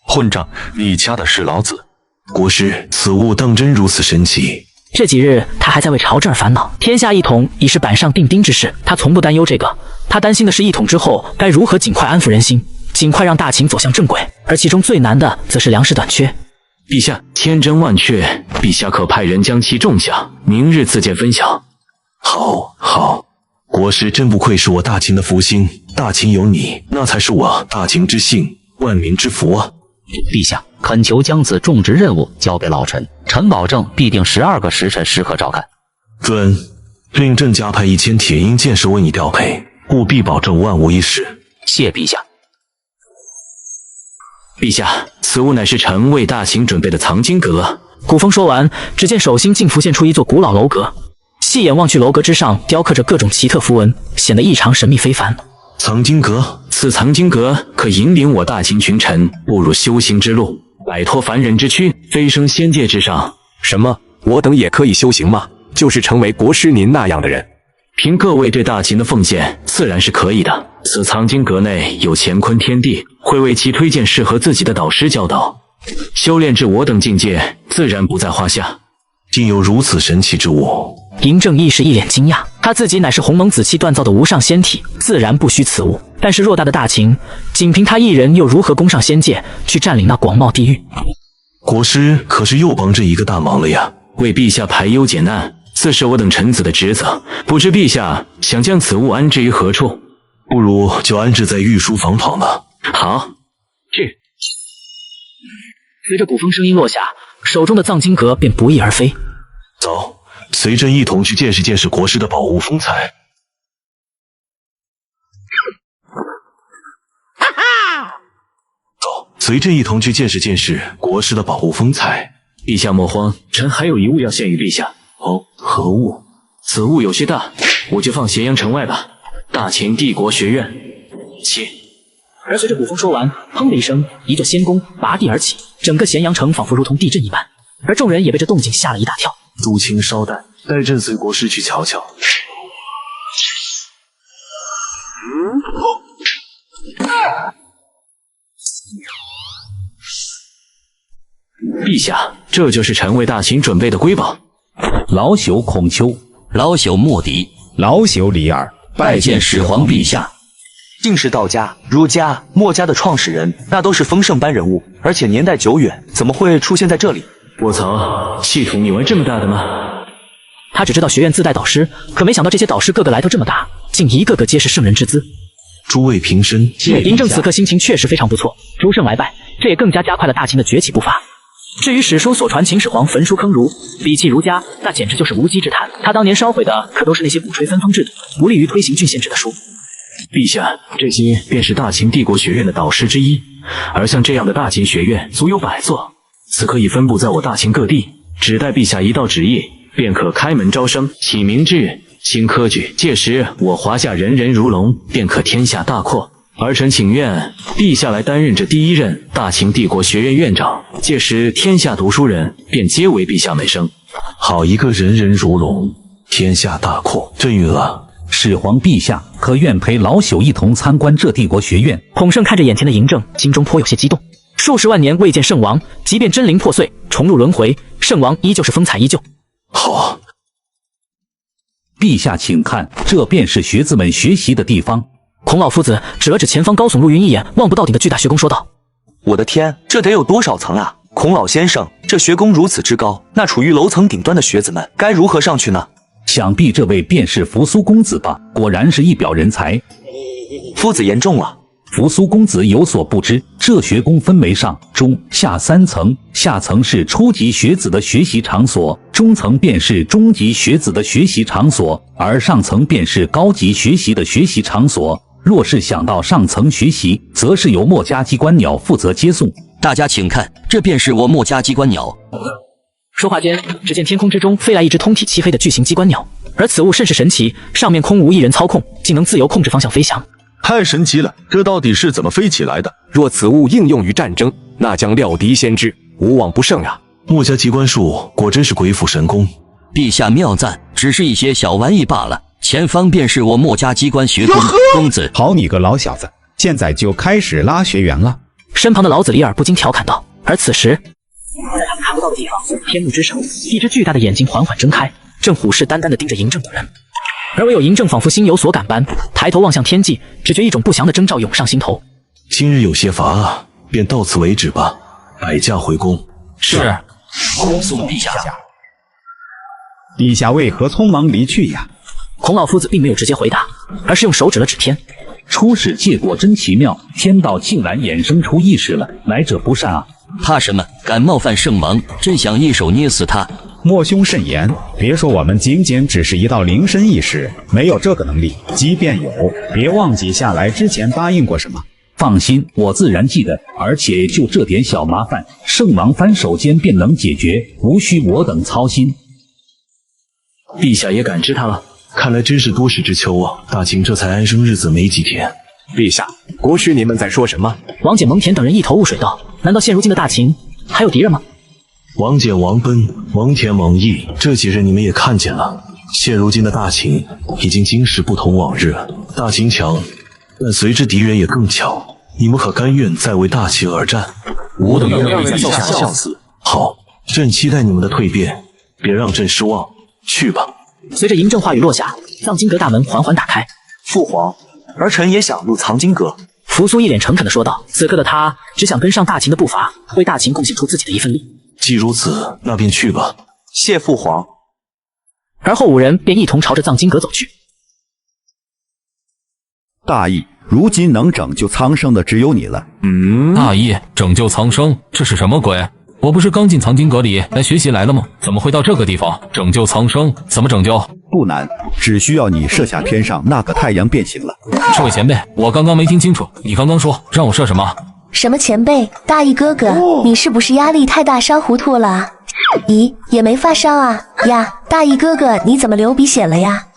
混账，你掐的是老子。国师，此物当真如此神奇？这几日他还在为朝政而烦恼，天下一统已是板上钉钉之事，他从不担忧这个，他担心的是一统之后该如何尽快安抚人心，尽快让大秦走向正轨，而其中最难的则是粮食短缺。陛下，千真万确，陛下可派人将其种下，明日自见分晓。好，国师真不愧是我大秦的福星，大秦有你，那才是我大秦之幸，万民之福啊！陛下，恳求将此种植任务交给老臣，臣保证必定12个时辰时刻照看。准，令朕加派1000铁鹰箭手为你调配，务必保证万无一失。谢陛下。陛下，此物乃是臣为大秦准备的藏经阁。古风说完，只见手心竟浮现出一座古老楼阁，细眼望去，楼阁之上雕刻着各种奇特符文，显得异常神秘非凡。藏经阁，此藏经阁可引领我大秦群臣步入修行之路，摆脱凡人之躯，飞升仙界之上。什么？我等也可以修行吗？就是成为国师您那样的人。凭各位对大秦的奉献，自然是可以的。此藏经阁内有乾坤天地，会为其推荐适合自己的导师教导。修炼至我等境界，自然不在话下。竟有如此神奇之物！嬴政亦是一脸惊讶，他自己乃是鸿蒙子气锻造的无上仙体，自然不需此物。但是偌大的大秦，仅凭他一人，又如何攻上仙界，去占领那广袤地域？国师可是又帮这一个大忙了呀！为陛下排忧解难，自是我等臣子的职责。不知陛下想将此物安置于何处？不如就安置在御书房旁吧。好，是。随着鼓风声音落下，手中的藏经阁便不翼而飞。走，随朕一同去见识见识国师的宝物风采。走，随朕一同去见识见识国师的宝物风采。陛下莫慌，臣还有一物要献于陛下。哦，何物？此物有些大，我就放咸阳城外吧。大秦帝国学院。起。而随着古风说完，砰的一声，一座仙宫拔地而起，整个咸阳城仿佛如同地震一般，而众人也被这动静吓了一大跳。朱青稍待，待朕随国师去瞧瞧。陛下，这就是臣为大秦准备的瑰宝。老朽孔丘，老朽莫迪，老朽李耳，拜见始皇陛下。竟是道家、儒家、墨家的创始人，那都是丰盛般人物，而且年代久远，怎么会出现在这里？卧槽，系统你玩这么大的吗？他只知道学院自带导师，可没想到这些导师个个来头这么大，竟一个个皆是圣人之资。诸位平身。嬴政此刻心情确实非常不错，诸圣来拜，这也更加加快了大秦的崛起步伐。至于史书所传秦始皇焚书坑儒，鄙弃儒家，那简直就是无稽之谈。他当年烧毁的可都是那些鼓吹分封制度、不利于推行郡县制的书。陛下，这些便是大秦帝国学院的导师之一，而像这样的大秦学院足有100座，此刻已分布在我大秦各地，只待陛下一道旨意，便可开门招生，启明制，兴科举。届时我华夏人人如龙，便可天下大扩。儿臣请愿陛下来担任这第一任大秦帝国学院院长，届时天下读书人便皆为陛下门生。好一个人人如龙，天下大扩，朕允了。始皇陛下可愿陪老朽一同参观这帝国学院？孔圣看着眼前的嬴政，心中颇有些激动。数十万年未见圣王，即便真灵破碎，重入轮回，圣王依旧是风采依旧。好，陛下请看，这便是学子们学习的地方。孔老夫子指了指前方高耸入云一眼望不到顶的巨大学宫，说道：我的天，这得有多少层啊！孔老先生，这学宫如此之高，那处于楼层顶端的学子们该如何上去呢？想必这位便是扶苏公子吧？果然是一表人才。夫子言重了。扶苏公子有所不知，这学宫分为上、中、下3层，下层是初级学子的学习场所，中层便是中级学子的学习场所，而上层便是高级学习的学习场所。若是想到上层学习，则是由墨家机关鸟负责接送。大家请看，这便是我墨家机关鸟。说话间，只见天空之中飞来一只通体漆黑的巨型机关鸟，而此物甚是神奇，上面空无一人操控，竟能自由控制方向飞翔。太神奇了，这到底是怎么飞起来的？若此物应用于战争，那将料敌先知，无往不胜啊！墨家机关术果真是鬼斧神工。陛下妙赞，只是一些小玩意罢了。前方便是我墨家机关学宫，公子。好你个老小子，现在就开始拉学员了。身旁的老子李耳不禁调侃道。而此时，在他们看不到的地方，天幕之上，一只巨大的眼睛缓缓睁开，正虎视眈眈地盯着嬴政等人。而唯有嬴政仿佛心有所感般，抬头望向天际，只觉一种不祥的征兆涌上心头。今日有些乏啊，便到此为止吧。摆驾回宫。是。送陛下。陛下为何匆忙离去呀？孔老夫子并没有直接回答，而是用手指了指天。出世界果真奇妙，天道竟然衍生出意识了，来者不善啊！怕什么？敢冒犯圣王，真想一手捏死他。莫兄慎言，别说我们仅仅只是一道灵身意识，没有这个能力，即便有，别忘记下来之前答应过什么。放心，我自然记得，而且就这点小麻烦，圣王翻手间便能解决，无需我等操心。陛下也感知他了，看来真是多事之秋啊！大秦这才安生日子没几天。陛下，国师你们在说什么？王翦、蒙恬等人一头雾水道：难道现如今的大秦还有敌人吗？王翦、王奔、王田、王毅这几人你们也看见了。现如今的大秦已经今时不同往日，大秦强，但随之敌人也更强。你们可甘愿再为大秦而战？吾等愿为陛下效死。好，朕期待你们的蜕变，别让朕失望。去吧。随着嬴政话语落下，藏经阁大门缓缓打开。父皇，儿臣也想入藏经阁。扶苏一脸诚恳地说道。此刻的他只想跟上大秦的步伐，为大秦贡献出自己的一份力。既如此，那便去吧。谢父皇。而后五人便一同朝着藏经阁走去。大义，如今能拯救苍生的只有你了。大义，拯救苍生，这是什么鬼？我不是刚进藏经阁里来学习来了吗？怎么会到这个地方？拯救苍生，怎么拯救？不难，只需要你射下天上那个太阳便行了。这位前辈，我刚刚没听清楚，你刚刚说让我射什么？什么前辈？大义哥哥，你是不是压力太大烧糊涂了？咦，也没发烧啊呀！大义哥哥，你怎么流鼻血了呀？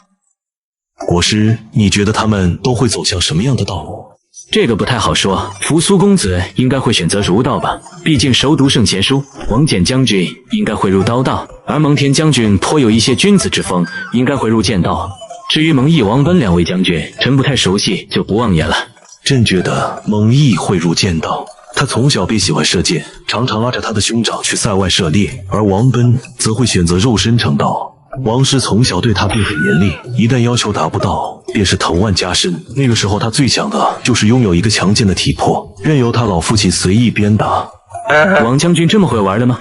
国师，你觉得他们都会走向什么样的道路？这个不太好说。扶苏公子应该会选择儒道吧，毕竟熟读圣贤书。王翦将军应该会入刀道，而蒙恬将军颇有一些君子之风，应该会入剑道。至于蒙毅、王奔两位将军，臣不太熟悉，就不妄言了。朕觉得蒙毅会入剑道。他从小便喜欢射箭，常常拉着他的兄长去塞外射猎，而王奔则会选择肉身成道。王师从小对他便很严厉，一旦要求达不到，便是藤蔓加身。那个时候他最想的就是拥有一个强健的体魄，任由他老父亲随意鞭打。王将军这么会玩的吗？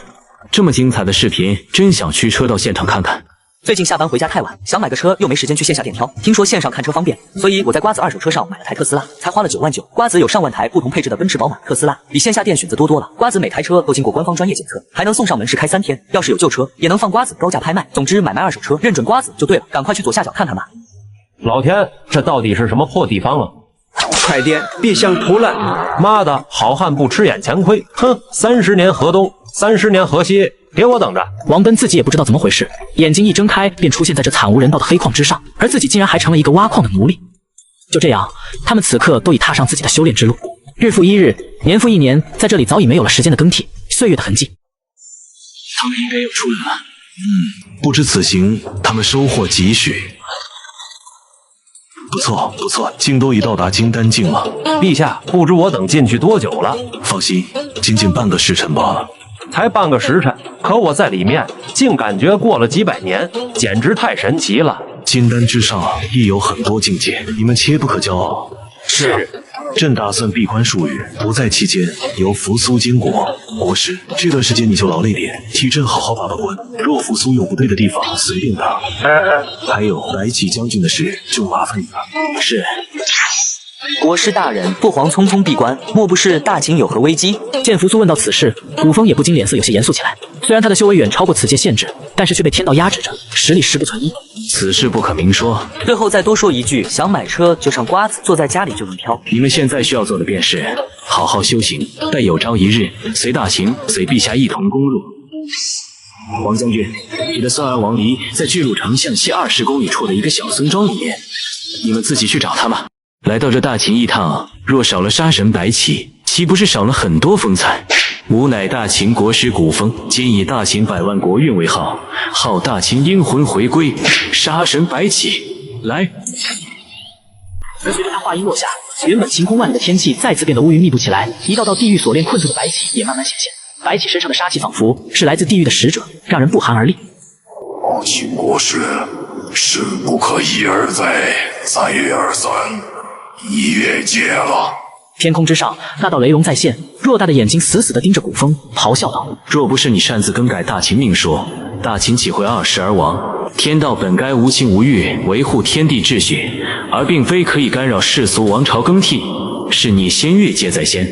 这么精彩的视频，真想驱车到现场看看。最近下班回家太晚，想买个车又没时间去线下店挑，听说线上看车方便，所以我在瓜子二手车上买了台特斯拉，才花了9万9。瓜子有上万台不同配置的奔驰、宝马、特斯拉，比线下店选择多多了。瓜子每台车都经过官方专业检测，还能送上门市开3天，要是有旧车也能放瓜子高价拍卖。总之买卖二手车认准瓜子就对了，赶快去左下角看看吧。老天，这到底是什么破地方了？快点，别想偷懒！妈的，好汉不吃眼前亏！哼，30年河东，30年河西。给我等着！王奔自己也不知道怎么回事，眼睛一睁开便出现在这惨无人道的黑矿之上，而自己竟然还成了一个挖矿的奴隶。就这样，他们此刻都已踏上自己的修炼之路，日复一日，年复一年，在这里早已没有了时间的更替，岁月的痕迹。他们应该又出来了。不知此行他们收获几许？不错不错，竟都已到达金丹境了。陛下，不知我等进去多久了？放心，仅半个时辰罢了。才半个时辰，可我在里面竟感觉过了几百年，简直太神奇了。金丹之上亦有很多境界，你们切不可骄傲。是，朕打算闭关数日，不在期间由扶苏监国。国师，这段时间你就劳累点，替朕好好把关。若扶苏有不对的地方，随便打。还有白起将军的事，就麻烦你了。是。国师大人，父皇匆匆闭关，莫不是大秦有何危机？见扶苏问到此事，古风也不禁脸色有些严肃起来。虽然他的修为远超过此界限制，但是却被天道压制着，实力实不存一。此事不可明说。最后再多说一句，想买车就上瓜子，坐在家里就能挑。你们现在需要做的便是好好修行，待有朝一日随大秦、随陛下一同攻入。王将军，你的孙儿王离在巨鹿城向西20公里处的一个小村庄里面，你们自己去找他吧。来到这大秦一趟，若少了杀神白起，岂不是少了很多风采？吾乃大秦国师古风，今以大秦100万国运为号，号大秦阴魂回归，杀神白起，来！而随着他话音落下，原本晴空万里的天气再次变得乌云密布起来，一道道地狱锁链困住的白起也慢慢显现。白起身上的杀气仿佛是来自地狱的使者，让人不寒而栗。秦国师，事不可一而再，再而三。你越界了！天空之上，那道雷龙再现，偌大的眼睛死死地盯着古风，咆哮道：“若不是你擅自更改大秦命数，大秦岂会20而亡？天道本该无情无欲，维护天地秩序，而并非可以干扰世俗王朝更替。是你先越界在先。”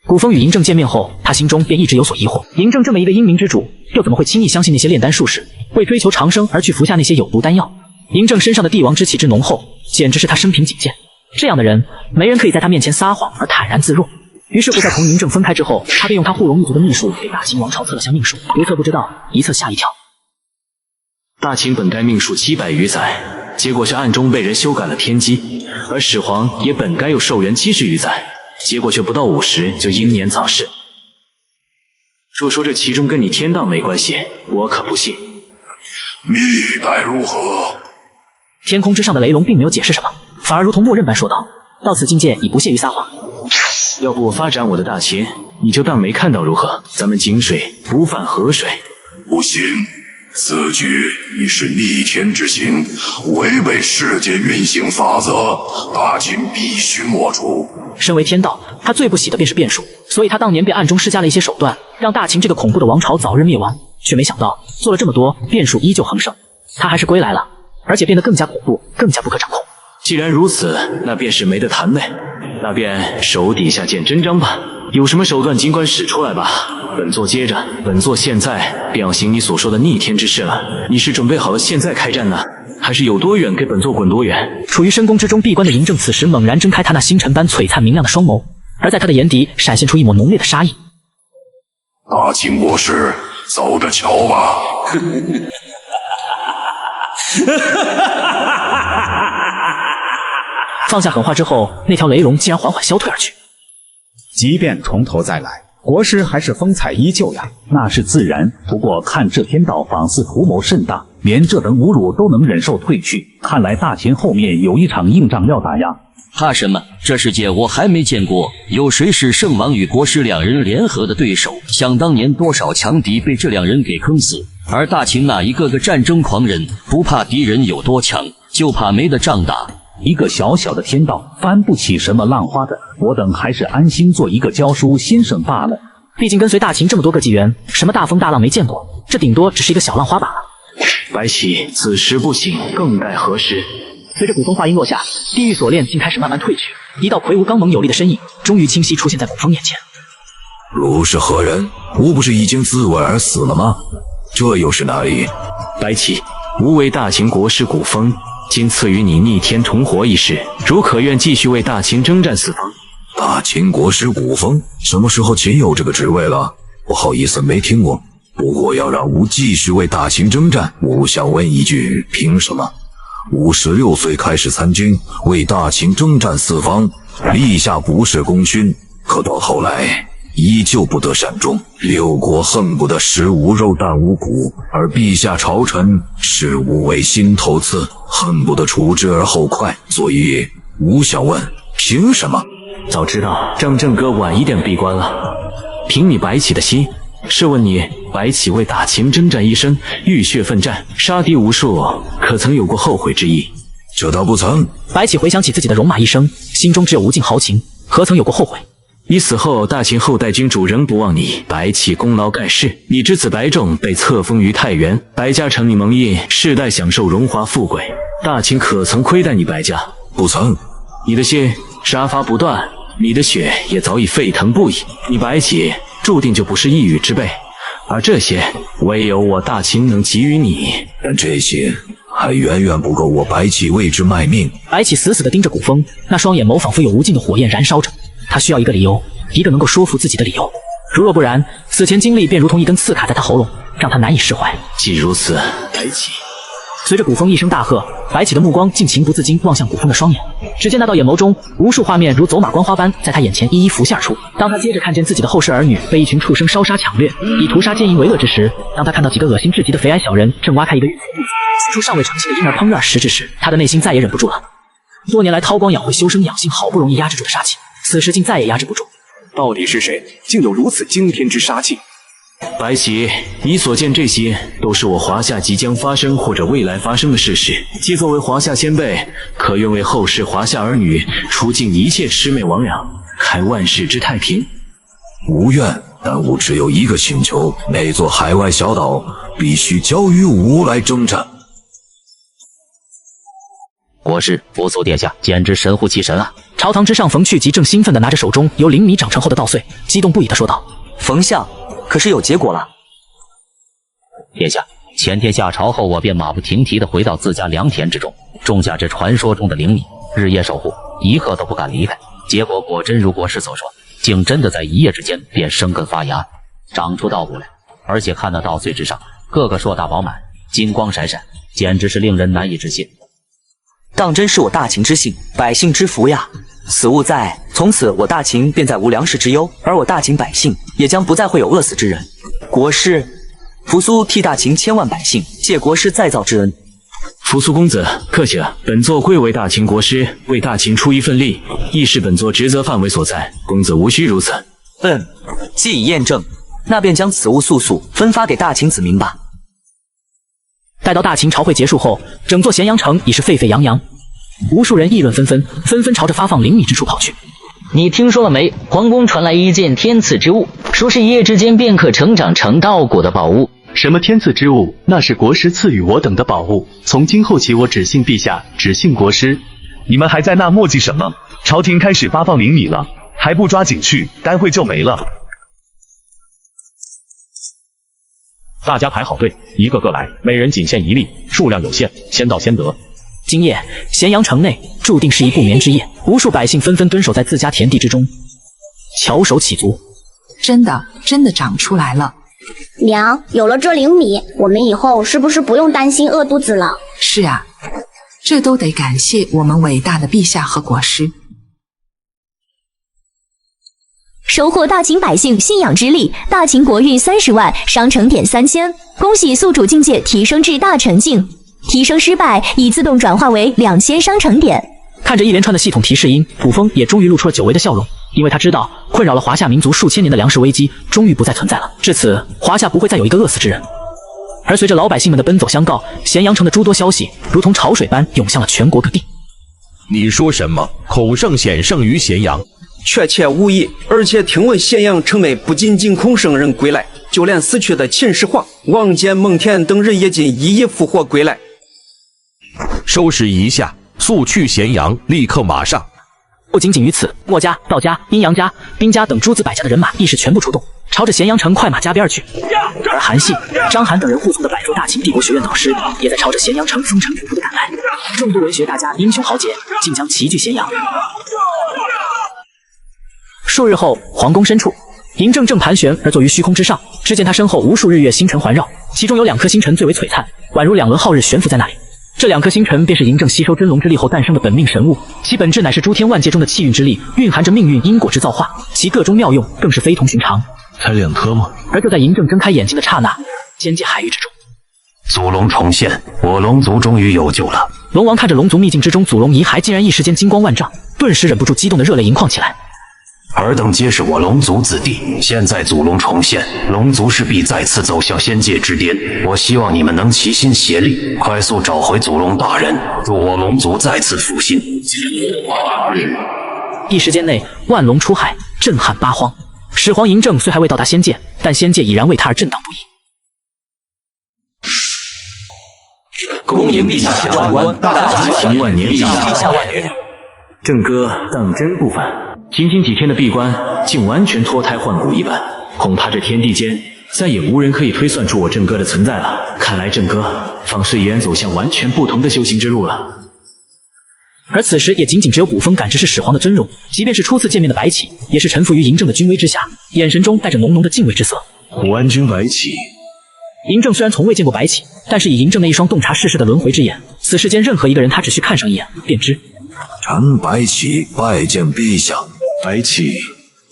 古风与嬴政见面后，他心中便一直有所疑惑：嬴政这么一个英明之主，又怎么会轻易相信那些炼丹术士，为追求长生而去服下那些有毒丹药？嬴政身上的帝王之气之浓厚，简直是他生平仅见。这样的人，没人可以在他面前撒谎而坦然自若。于是乎，在同嬴政分开之后，他便用他护龙一族的秘术给大秦王朝测了项命数，一测不知道，一测吓一跳。大秦本该命数700余载，结果却暗中被人修改了天机，而始皇也本该有寿元70余载，结果却不到50就英年早逝。若说这其中跟你天道没关系，我可不信。密白如何？天空之上的雷龙并没有解释什么，反而如同默认般说道：“到此境界已不屑于撒谎。要不我发展我的大秦，你就当没看到如何？咱们井水不犯河水。”不行，此举已是逆天之行，违背世界运行法则，大秦必须抹除。身为天道，他最不喜的便是变数，所以他当年便暗中施加了一些手段，让大秦这个恐怖的王朝早日灭亡。却没想到做了这么多，变数依旧横生，他还是归来了，而且变得更加恐怖，更加不可掌控。既然如此，那便是没得谈嘞。那便手底下见真章吧，有什么手段尽管使出来吧。本座接着，本座现在便要行你所说的逆天之事了。你是准备好了现在开战呢，还是有多远给本座滚多远？处于深宫之中闭关的嬴政此时猛然睁开他那星辰般璀璨明亮的双眸，而在他的眼底闪现出一抹浓烈的杀意。大秦国师，走着瞧吧。放下狠话之后，那条雷龙竟然缓缓消退而去。即便从头再来，国师还是风采依旧呀。那是自然，不过看这天道仿似图谋甚大，连这等侮辱都能忍受退去，看来大秦后面有一场硬仗要打呀。怕什么？这世界我还没见过有谁是圣王与国师两人联合的对手。想当年多少强敌被这两人给坑死，而大秦那一个个战争狂人，不怕敌人有多强，就怕没得仗打。一个小小的天道翻不起什么浪花的，我等还是安心做一个教书先生罢了。毕竟跟随大秦这么多个纪元，什么大风大浪没见过，这顶多只是一个小浪花罢了。白起此时不醒，更待何时？随着古风话音落下，地狱锁链竟开始慢慢退去，一道魁梧刚猛有力的身影终于清晰出现在古风面前。汝是何人？吾不是已经自刎而死了吗？这又是哪里？白起，吾为大秦国师古风，今赐予你逆天重活一事，如可愿继续为大秦征战四方？大秦国师古风，什么时候秦有这个职位了？不好意思，没听过。不过要让吾继续为大秦征战，吾想问一句，凭什么？吾16岁开始参军，为大秦征战四方，立下不世功勋，可到后来依旧不得善终，六国恨不得食无肉啖无骨，而陛下朝臣视吾为心头刺，恨不得除之而后快。所以吾想问，凭什么？早知道让正哥晚一点闭关了。凭你白起的心，试问你，白起为大秦征战一生，浴血奋战，杀敌无数，可曾有过后悔之意？这倒不曾。白起回想起自己的戎马一生，心中只有无尽豪情，何曾有过后悔？你死后，大秦后代君主仍不忘你白起功劳盖世，你之子白仲被册封于太原，白家承你蒙印，世代享受荣华富贵，大秦可曾亏待你白家？不曾。你的心杀伐不断，你的血也早已沸腾不已，你白起注定就不是一羽之辈，而这些唯有我大秦能给予你。但这些还远远不够我白起为之卖命。白起死死地盯着古风，那双眼眸仿佛有无尽的火焰燃烧着。他需要一个理由，一个能够说服自己的理由。如若不然，此前经历便如同一根刺卡在他喉咙，让他难以释怀。既如此，白起。随着古风一声大喝，白起的目光竟情不自禁望向古风的双眼。只见那道眼眸中，无数画面如走马观花般在他眼前一一浮现而出。当他接着看见自己的后世儿女被一群畜生烧杀抢掠，以屠杀奸淫为乐之时，当他看到几个恶心至极的肥矮小人正挖开一个孕妇肚子，取出尚未成型的婴儿烹饪而食之时，他的内心再也忍不住了。多年来韬光养晦、修身养性，好不容易压制住的杀气，此时竟再也压制不住。到底是谁，竟有如此惊天之杀气？白起，你所见这些都是我华夏即将发生或者未来发生的事实，既作为华夏先辈，可愿为后世华夏儿女除尽一切魑魅魍魉，开万世之太平？无怨，但吾只有一个请求，那座海外小岛必须交于吾来征战。国师，扶苏殿下简直神乎其神啊！朝堂之上，冯去疾正兴奋地拿着手中由0米长成后的稻穗，激动不已地说道：“冯相，可是有结果了。”殿下，前天下朝后，我便马不停蹄地回到自家良田之中，种下这传说中的0米，日夜守护，一刻都不敢离开。结果果真如国师所说，竟真的在一夜之间便生根发芽，长出稻谷来，而且看那稻穗之上，个个硕大饱满，金光闪闪，简直是令人难以置信。当真是我大秦之幸，百姓之福呀！此物在，从此我大秦便再无粮食之忧，而我大秦百姓也将不再会有饿死之人。国师，扶苏替大秦千万百姓，借国师再造之恩。扶苏公子客气了，本座贵为大秦国师，为大秦出一份力，亦是本座职责范围所在，公子无需如此。既已验证，那便将此物速速分发给大秦子民吧。待到大秦朝会结束后，整座咸阳城已是沸沸扬扬，无数人议论纷纷，纷纷朝着发放灵米之处跑去。你听说了没？皇宫传来一件天赐之物，说是一夜之间便可成长成道果的宝物。什么天赐之物？那是国师赐予我等的宝物。从今后起，我只信陛下，只信国师。你们还在那磨叽什么？朝廷开始发放灵米了，还不抓紧去，待会就没了。大家排好队，一个个来，每人仅限一粒，数量有限，先到先得。今夜咸阳城内注定是一不眠之夜，无数百姓纷纷蹲守在自家田地之中，翘首企足。真的长出来了。娘，有了这灵米，我们以后是不是不用担心饿肚子了？是啊，这都得感谢我们伟大的陛下和国师。收获大秦百姓信仰之力，大秦国运30万，商城点3000。恭喜宿主境界提升至大成境，提升失败已自动转化为2000商城点。看着一连串的系统提示音，卜风也终于露出了久违的笑容，因为他知道困扰了华夏民族数千年的粮食危机终于不再存在了。至此，华夏不会再有一个饿死之人。而随着老百姓们的奔走相告，咸阳城的诸多消息如同潮水般涌向了全国各地。你说什么？孔圣显圣于咸阳？确切无疑，而且听闻咸阳城内不仅仅孔圣人归来，就连死去的秦始皇、王翦、孟恬等人也尽一一复活归来。收拾一下，速去咸阳，立刻马上。不仅仅于此，墨家、道家、阴阳家、兵家等诸子百家的人马亦是全部出动，朝着咸阳城快马加鞭而去。而韩信、章邯等人护送的百座大秦帝国学院导师，也在朝着咸阳城风尘仆仆的赶来。众多文学大家、英雄豪杰竟将齐聚咸阳。数日后，皇宫深处，嬴政正盘旋而坐于虚空之上，只见他身后无数日月星辰环绕，其中有2颗星辰最为璀璨，宛如2轮皓日悬浮在那里。这2颗星辰便是嬴政吸收真龙之力后诞生的本命神物，其本质乃是诸天万界中的气运之力，蕴含着命运因果之造化，其各中妙用更是非同寻常。才2颗吗？而就在嬴政睁开眼睛的刹那，仙界海域之中，祖龙重现，我龙族终于有救了。龙王看着龙族秘境之中祖龙遗骸竟然一时间金光万丈，顿时忍不住激动的热泪盈眶起来。尔等皆是我龙族子弟，现在祖龙重现，龙族势必再次走向仙界之巅。我希望你们能齐心协力，快速找回祖龙大人，助我龙族再次复兴。一时间内，万龙出海，震撼八荒。始皇嬴政虽还未到达仙界，但仙界已然为他而震荡不已。恭迎陛下下万关，大秦万年，陛下万年。郑哥当真不凡，仅仅几天的闭关，竟完全脱胎换骨一般。恐怕这天地间再也无人可以推算出我郑哥的存在了。看来郑哥方是已然走向完全不同的修行之路了。而此时也仅仅只有卜风感知是始皇的尊容，即便是初次见面的白起，也是臣服于嬴政的军威之下，眼神中带着浓浓的敬畏之色。武安君白起。嬴政虽然从未见过白起，但是以嬴政那一双洞察世事的轮回之眼，此世间任何一个人他只需看上一眼便知。臣白起拜见陛下。白起，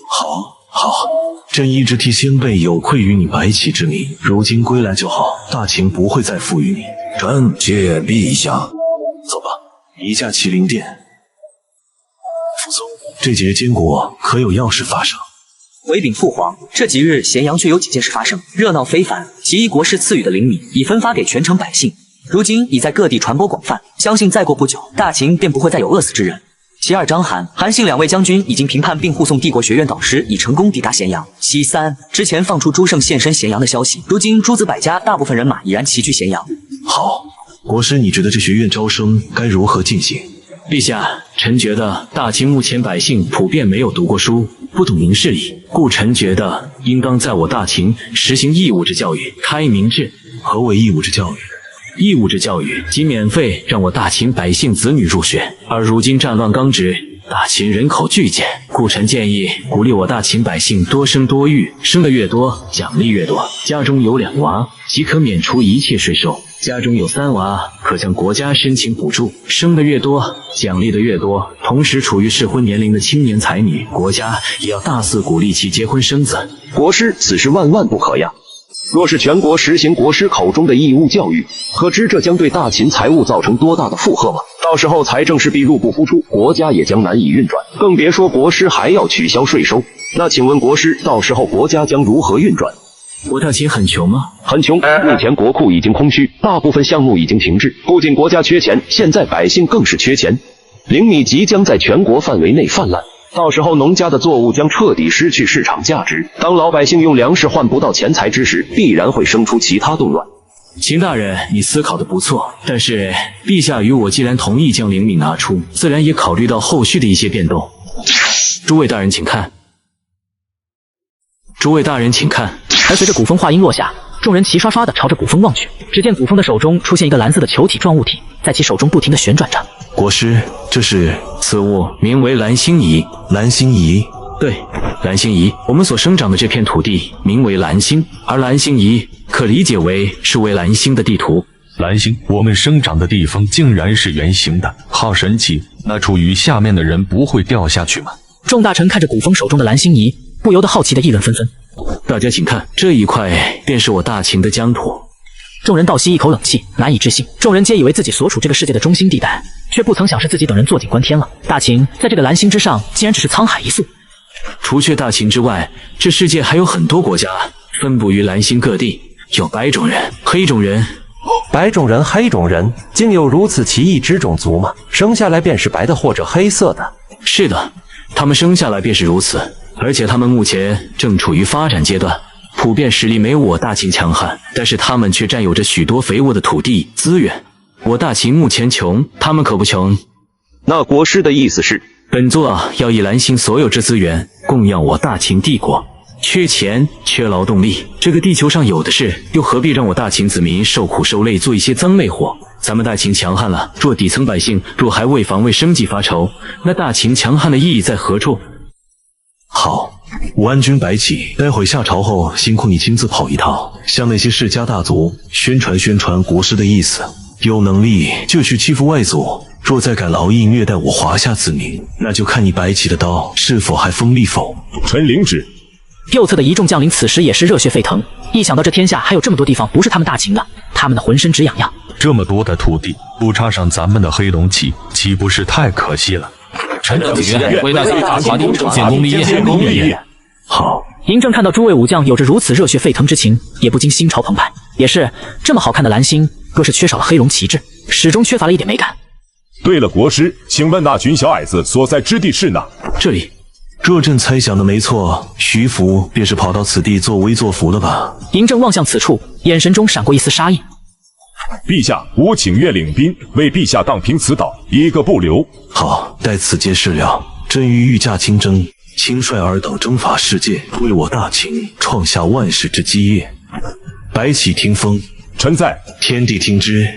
好，朕一直替先辈有愧于你白起之名，如今归来就好，大秦不会再负于你。臣谢陛下。走吧，移驾麒麟殿。副总，这几日监国可有要事发生？回禀父皇，这几日咸阳却有几件事发生，热闹非凡。其一，国师赐予的灵米已分发给全城百姓，如今已在各地传播广泛，相信再过不久，大秦便不会再有饿死之人。其二，章邯、韩信2位将军已经评判并护送帝国学院导师已成功抵达咸阳。其三，之前放出诸圣现身咸阳的消息，如今诸子百家大部分人马已然齐聚咸阳。好，国师，你觉得这学院招生该如何进行？陛下，臣觉得大秦目前百姓普遍没有读过书，不懂明事理，故臣觉得应当在我大秦实行义务制教育，开明制。何为义务制教育？义务制教育即免费让我大秦百姓子女入学，而如今战乱刚直，大秦人口剧减，故臣建议鼓励我大秦百姓多生多育，生得越多，奖励越多。家中有2娃，即可免除一切税收；家中有3娃，可向国家申请补助。生得越多，奖励的越多。同时，处于适婚年龄的青年才女，国家也要大肆鼓励其结婚生子。国师，此事万万不可呀！若是全国实行国师口中的义务教育，可知这将对大秦财务造成多大的负荷吗？到时候财政势必入不敷出，国家也将难以运转，更别说国师还要取消税收。那请问国师，到时候国家将如何运转？我大秦很穷吗？很穷，目前国库已经空虚，大部分项目已经停滞。不仅国家缺钱，现在百姓更是缺钱。灵米即将在全国范围内泛滥。到时候农家的作物将彻底失去市场价值，当老百姓用粮食换不到钱财之时，必然会生出其他动乱。秦大人，你思考的不错，但是陛下与我既然同意将灵敏拿出，自然也考虑到后续的一些变动。诸位大人请看，诸位大人请看。而随着古风话音落下，众人齐刷刷地朝着古风望去，只见古风的手中出现一个蓝色的球体状物体，在其手中不停地旋转着。国师，这是？此物名为蓝星仪。蓝星仪？对，蓝星仪。我们所生长的这片土地名为蓝星，而蓝星仪可理解为是为蓝星的地图。蓝星，我们生长的地方竟然是圆形的，好神奇！那处于下面的人不会掉下去吗？众大臣看着古风手中的蓝星仪，不由得好奇地议论纷纷。大家请看，这一块便是我大秦的疆土。众人倒吸一口冷气，难以置信。众人皆以为自己所处这个世界的中心地带，却不曾想是自己等人坐井观天了。大秦在这个蓝星之上，竟然只是沧海一粟。除却大秦之外，这世界还有很多国家，分布于蓝星各地，有白种人、黑种人。白种人、黑种人，竟有如此奇异之种族吗？生下来便是白的或者黑色的？是的，他们生下来便是如此，而且他们目前正处于发展阶段。普遍实力没我大秦强悍，但是他们却占有着许多肥沃的土地资源。我大秦目前穷，他们可不穷。那国师的意思是，本座要以蓝星所有之资源供养我大秦帝国。缺钱，缺劳动力，这个地球上有的是，又何必让我大秦子民受苦受累，做一些脏累活？咱们大秦强悍了，若底层百姓若还为防卫生计发愁，那大秦强悍的意义在何处？好。武安君白起，待会下朝后，辛苦你亲自跑一趟，向那些世家大族宣传国师的意思。有能力就去欺负外族，若再敢劳役虐待我华夏子民，那就看你白起的刀是否还锋利否。臣领旨。右侧的一众将领此时也是热血沸腾，一想到这天下还有这么多地方不是他们大秦的，他们的浑身直痒痒。这么多的土地，不插上咱们的黑龙旗，岂不是太可惜了？臣等祈愿为大秦大华帝建功立业。好。嬴政看到诸位武将有着如此热血沸腾之情，也不禁心潮澎湃。也是，这么好看的蓝星，若是缺少了黑龙旗帜，始终缺乏了一点美感。对了，国师，请问那群小矮子所在之地是哪？这里。若朕猜想的没错，徐福便是跑到此地作威作福了吧？嬴政望向此处，眼神中闪过一丝杀意。陛下，吾请愿领兵为陛下荡平此岛，一个不留。好，待此皆事了。朕欲御驾亲征，亲率尔等征伐世界，为我大秦创下万世之基业。白起听风，臣在。天地听之，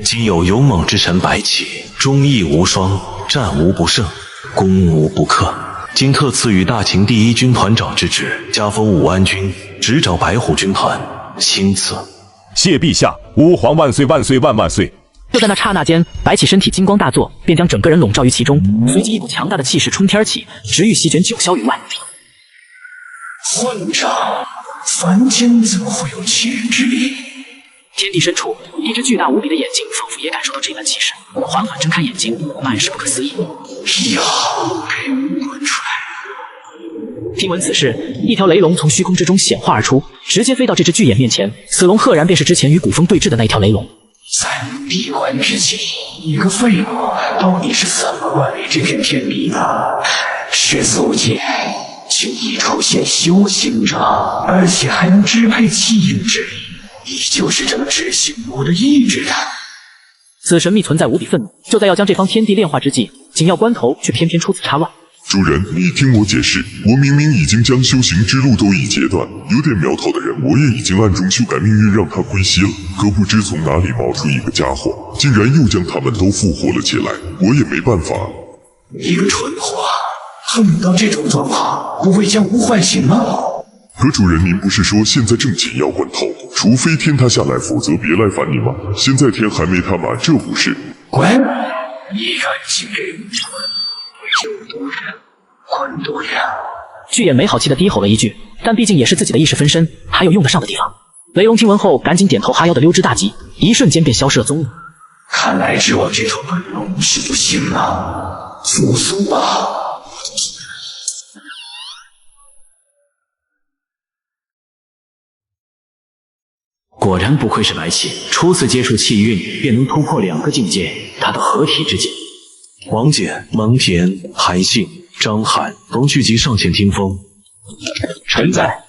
今有勇猛之臣白起，忠义无双，战无不胜，攻无不克。今特赐予大秦第一军团长之职，加封武安君，执掌白虎军团，钦此。谢陛下，吾皇万岁万岁万万岁！就在那刹那间，白起身体金光大作，便将整个人笼罩于其中，随即一股强大的气势冲天起，直欲席卷九霄云外。混账！凡间怎么会有气人之力？天地深处，一只巨大无比的眼睛仿佛也感受到这般气势，缓缓睁开眼睛，满是不可思议。要给我滚出来！听闻此事，一条雷龙从虚空之中显化而出，直接飞到这只巨眼面前。此龙赫然便是之前与古风对峙的那条雷龙。在闭关之际，你个废物，到底是怎么管理这片天地的？是祖界轻易出现修行者，而且还能支配气运之力，你就是这么执行我的意志的。此神秘存在无比愤怒，就在要将这方天地炼化之际，紧要关头却偏偏出此插乱。主人，你听我解释，我明明已经将修行之路都已截断，有点苗头的人我也已经暗中修改命运让他归西了，可不知从哪里冒出一个家伙，竟然又将他们都复活了起来，我也没办法。一个蠢货，恨不到这种状况，不会将吾唤醒吗？可主人，您不是说现在正紧要关头，除非天塌下来，否则别来烦你吗？现在天还没塌嘛，这不是？滚！你敢进给吾就多人，滚多人！巨眼没好气的低吼了一句，但毕竟也是自己的意识分身，还有用得上的地方。雷龙听闻后，赶紧点头哈腰的溜之大吉，一瞬间便消失了踪影。看来指望这头本龙是不行了，复苏吧。果然不愧是白起，初次接触气运便能突破2个境界，他的合体之境。王翦、蒙恬、韩信、章邯、冯续集上前听风。臣在。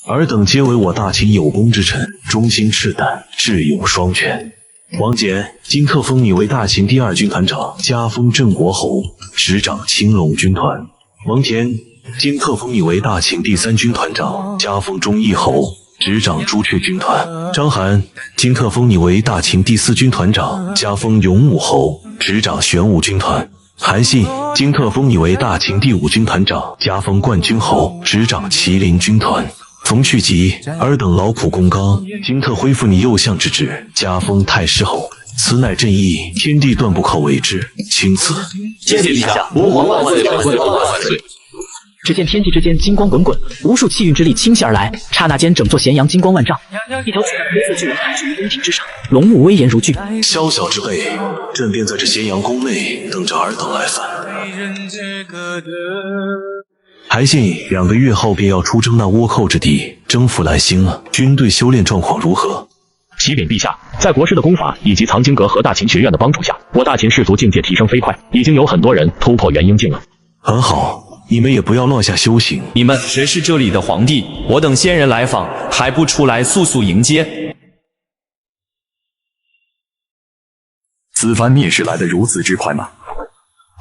尔等皆为我大秦有功之臣，忠心赤胆，智勇双全。王翦，今特封你为大秦第2军团长，加封镇国侯，执掌青龙军团。蒙恬，今特封你为大秦第3军团长，加封忠义侯，执掌朱雀军团。章邯，今特封你为大秦第4军团长，加封勇武侯，执掌玄武军团。韩信，今特封你为大秦第5军团长，加封冠军侯，执掌麒麟军团。冯续集，尔等劳苦功高，今特恢复你右相之职，加封太师侯。此乃正义，天地断不可违之，钦此。谢谢陛下，吾皇万岁万岁万岁！只见天地之间金光滚滚，无数气运之力倾泻而来，刹那间整座咸阳金光万丈，一条巨大的黑色巨龙盘踞于宫廷之上，龙目威严如巨。宵小之辈，朕便在这咸阳宫内等着尔等来犯。韩信2个月后便要出征那倭寇之地，征服来兴了。军队修炼状况如何？启禀陛下，在国师的功法以及藏经阁和大秦学院的帮助下，我大秦士族境界提升飞快，已经有很多人突破元婴境了。很好，你们也不要落下修行。你们谁是这里的皇帝？我等仙人来访，还不出来速速迎接？此番灭世来得如此之快吗？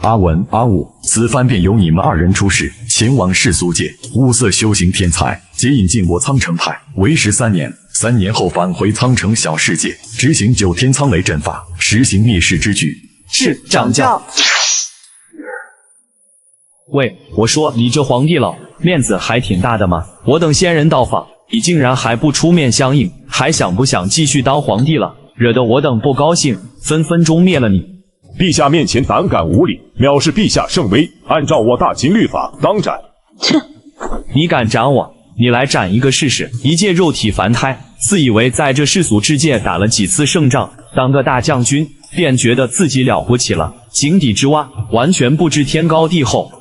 阿文、阿武，此番便由你们2人出使，前往世俗界，物色修行天才，皆引进我苍城派，为时3年。3年后返回苍城小世界，执行9天苍雷阵法，实行灭世之举。是，掌教。喂，我说你这皇帝了，面子还挺大的嘛！我等仙人到访，你竟然还不出面相应，还想不想继续当皇帝了？惹得我等不高兴，分分钟灭了你！陛下面前胆敢无礼，藐视陛下圣威，按照我大秦律法，当斩。切！你敢斩我？你来斩一个试试！一介肉体凡胎，自以为在这世俗之界打了几次胜仗，当个大将军，便觉得自己了不起了，井底之蛙，完全不知天高地厚。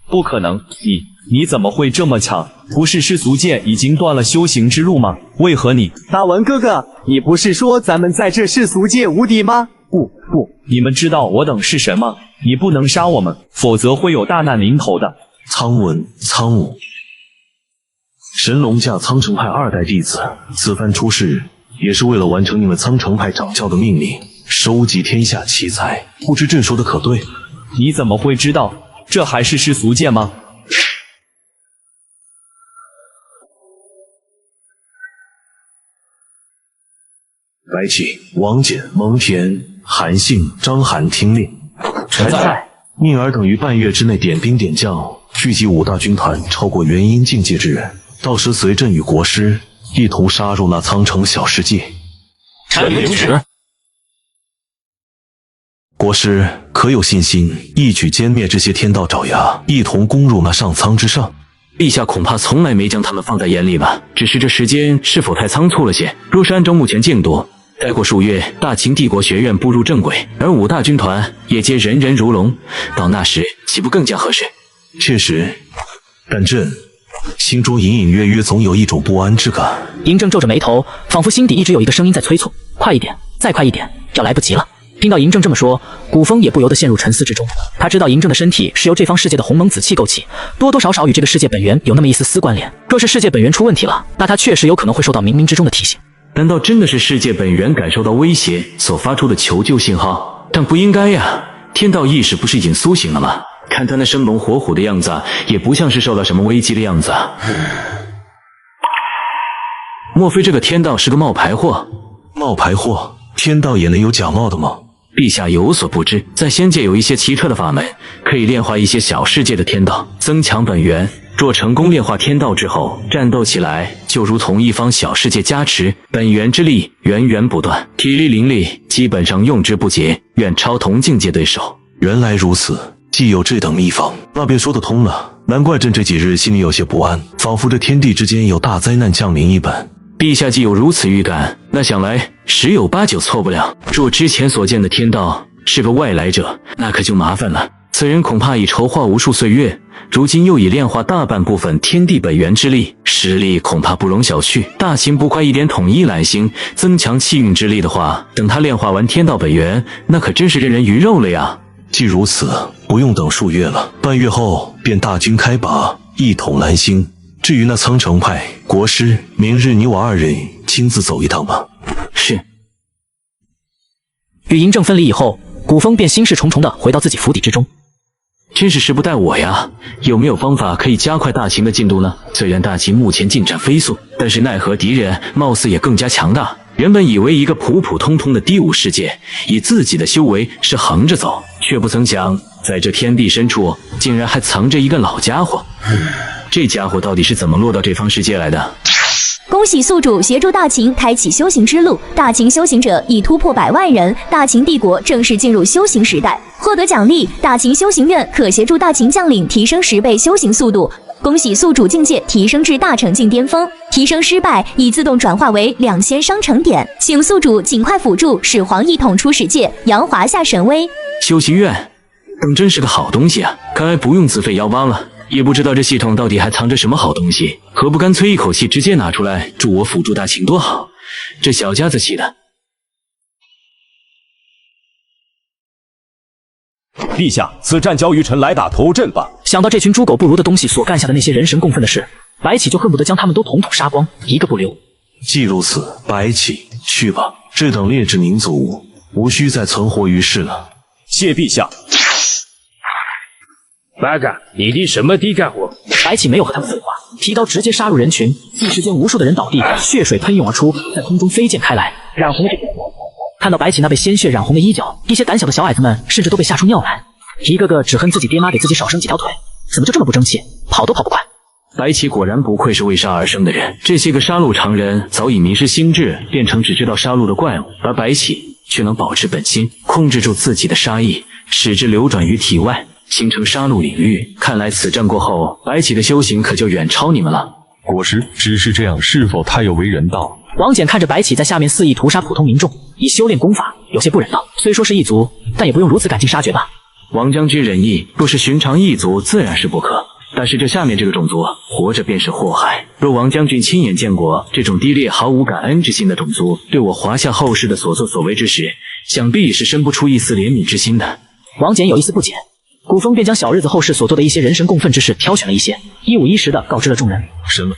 不可能，你怎么会这么强？不是世俗界已经断了修行之路吗？为何你……大文哥哥，你不是说咱们在这世俗界无敌吗？不，你们知道我等是什么？你不能杀我们，否则会有大难临头的。苍文、苍武，神龙架苍城派2代弟子，此番出世也是为了完成你们苍城派掌教的命令，收集天下奇才。不知朕说的可对？你怎么会知道？这还是世俗界吗？白起、王翦、蒙恬、韩信、章邯听令。臣在。命尔等于半月之内点兵点将，聚集5大军团超过元婴境界之人，到时随朕与国师一同杀入那苍城小世界。臣领旨。国师可有信心一举歼灭这些天道爪牙，一同攻入那上苍之上？陛下恐怕从来没将他们放在眼里吧？只是这时间是否太仓促了些？若是按照目前进度，再过数月，大秦帝国学院步入正轨，而5大军团也皆人人如龙，到那时岂不更加合适？确实，但朕心中隐隐约约总有一种不安之感。嬴政皱着眉头，仿佛心底一直有一个声音在催促：快一点，再快一点，要来不及了。听到嬴政这么说，古风也不由得陷入沉思之中。他知道嬴政的身体是由这方世界的鸿蒙紫气构起，多多少少与这个世界本源有那么一丝丝关联。若是世界本源出问题了，那他确实有可能会受到冥冥之中的提醒。难道真的是世界本源感受到威胁所发出的求救信号？但不应该呀，天道意识不是已经苏醒了吗？看他那生龙活虎的样子，也不像是受到什么危机的样子。莫非这个天道是个冒牌货？冒牌货？天道也能有假冒的吗？陛下有所不知，在仙界有一些奇特的法门，可以炼化一些小世界的天道，增强本源。若成功炼化天道之后，战斗起来就如同一方小世界加持，本源之力源源不断，体力灵力基本上用之不竭，远超同境界对手。原来如此，既有这等秘方，那便说得通了。难怪朕这几日心里有些不安，仿佛这天地之间有大灾难降临一般。陛下既有如此预感，那想来十有八九错不了。若之前所见的天道是个外来者，那可就麻烦了。此人恐怕已筹划无数岁月，如今又已炼化大半部分天地本源之力，实力恐怕不容小觑。大秦不快一点统一揽星，增强气运之力的话，等他炼化完天道本源，那可真是任人鱼肉了呀。既如此，不用等数月了，半月后便大军开拔，一统蓝星。至于那苍城派国师，明日你我二人亲自走一趟吧。是。与嬴政分离以后，古风便心事重重地回到自己府邸之中。真是时不待我呀！有没有方法可以加快大秦的进度呢？虽然大秦目前进展飞速，但是奈何敌人貌似也更加强大。原本以为一个普普通通的低武世界，以自己的修为是横着走，却不曾想在这天地深处，竟然还藏着一个老家伙。这家伙到底是怎么落到这方世界来的？恭喜宿主协助大秦开启修行之路，大秦修行者已突破100万人，大秦帝国正式进入修行时代。获得奖励，大秦修行院可协助大秦将领提升10倍修行速度。恭喜宿主境界提升至大成境巅峰，提升失败已自动转化为2000商城点，请宿主尽快辅助始皇一统出世界，扬华夏神威。修行院，等真是个好东西啊！看来不用自费邀帮了。也不知道这系统到底还藏着什么好东西，何不干脆一口气直接拿出来助我辅助大秦多好？这小家子气的。陛下，此战交于臣来打头阵吧。想到这群猪狗不如的东西所干下的那些人神共愤的事，白起就恨不得将他们都统统杀光，一个不留。既如此，白起，去吧。这等劣质民族，无需再存活于世了。谢陛下。八嘎，你的什么地干活？白起没有和他们废话，提刀直接杀入人群，一时间无数的人倒地，血水喷涌而出，在空中飞溅开来，染红了这片。看到白起那被鲜血染红的衣角，一些胆小的小矮子们甚至都被吓出尿来，一个个只恨自己爹妈给自己少生几条腿，怎么就这么不争气，跑都跑不快。白起果然不愧是为杀而生的人，这些个杀戮常人早已迷失心智，变成只知道杀戮的怪物，而白起却能保持本心，控制住自己的杀意，使之流转于体外，形成杀戮领域。看来此战过后，白起的修行可就远超你们了。国师，只是这样是否太有违人道？王翦看着白起在下面肆意屠杀普通民众，以修炼功法，有些不忍道。虽说是异族，但也不用如此赶尽杀绝吧。王将军仁义，若是寻常异族，自然是不可。但是这下面这个种族，活着便是祸害。若王将军亲眼见过这种低劣、毫无感恩之心的种族对我华夏后世的所作所为之时，想必是生不出一丝怜悯之心的。王翦有一丝不解，古风便将小日子后世所做的一些人神共愤之事挑选了一些，一五一十的告知了众人。神了！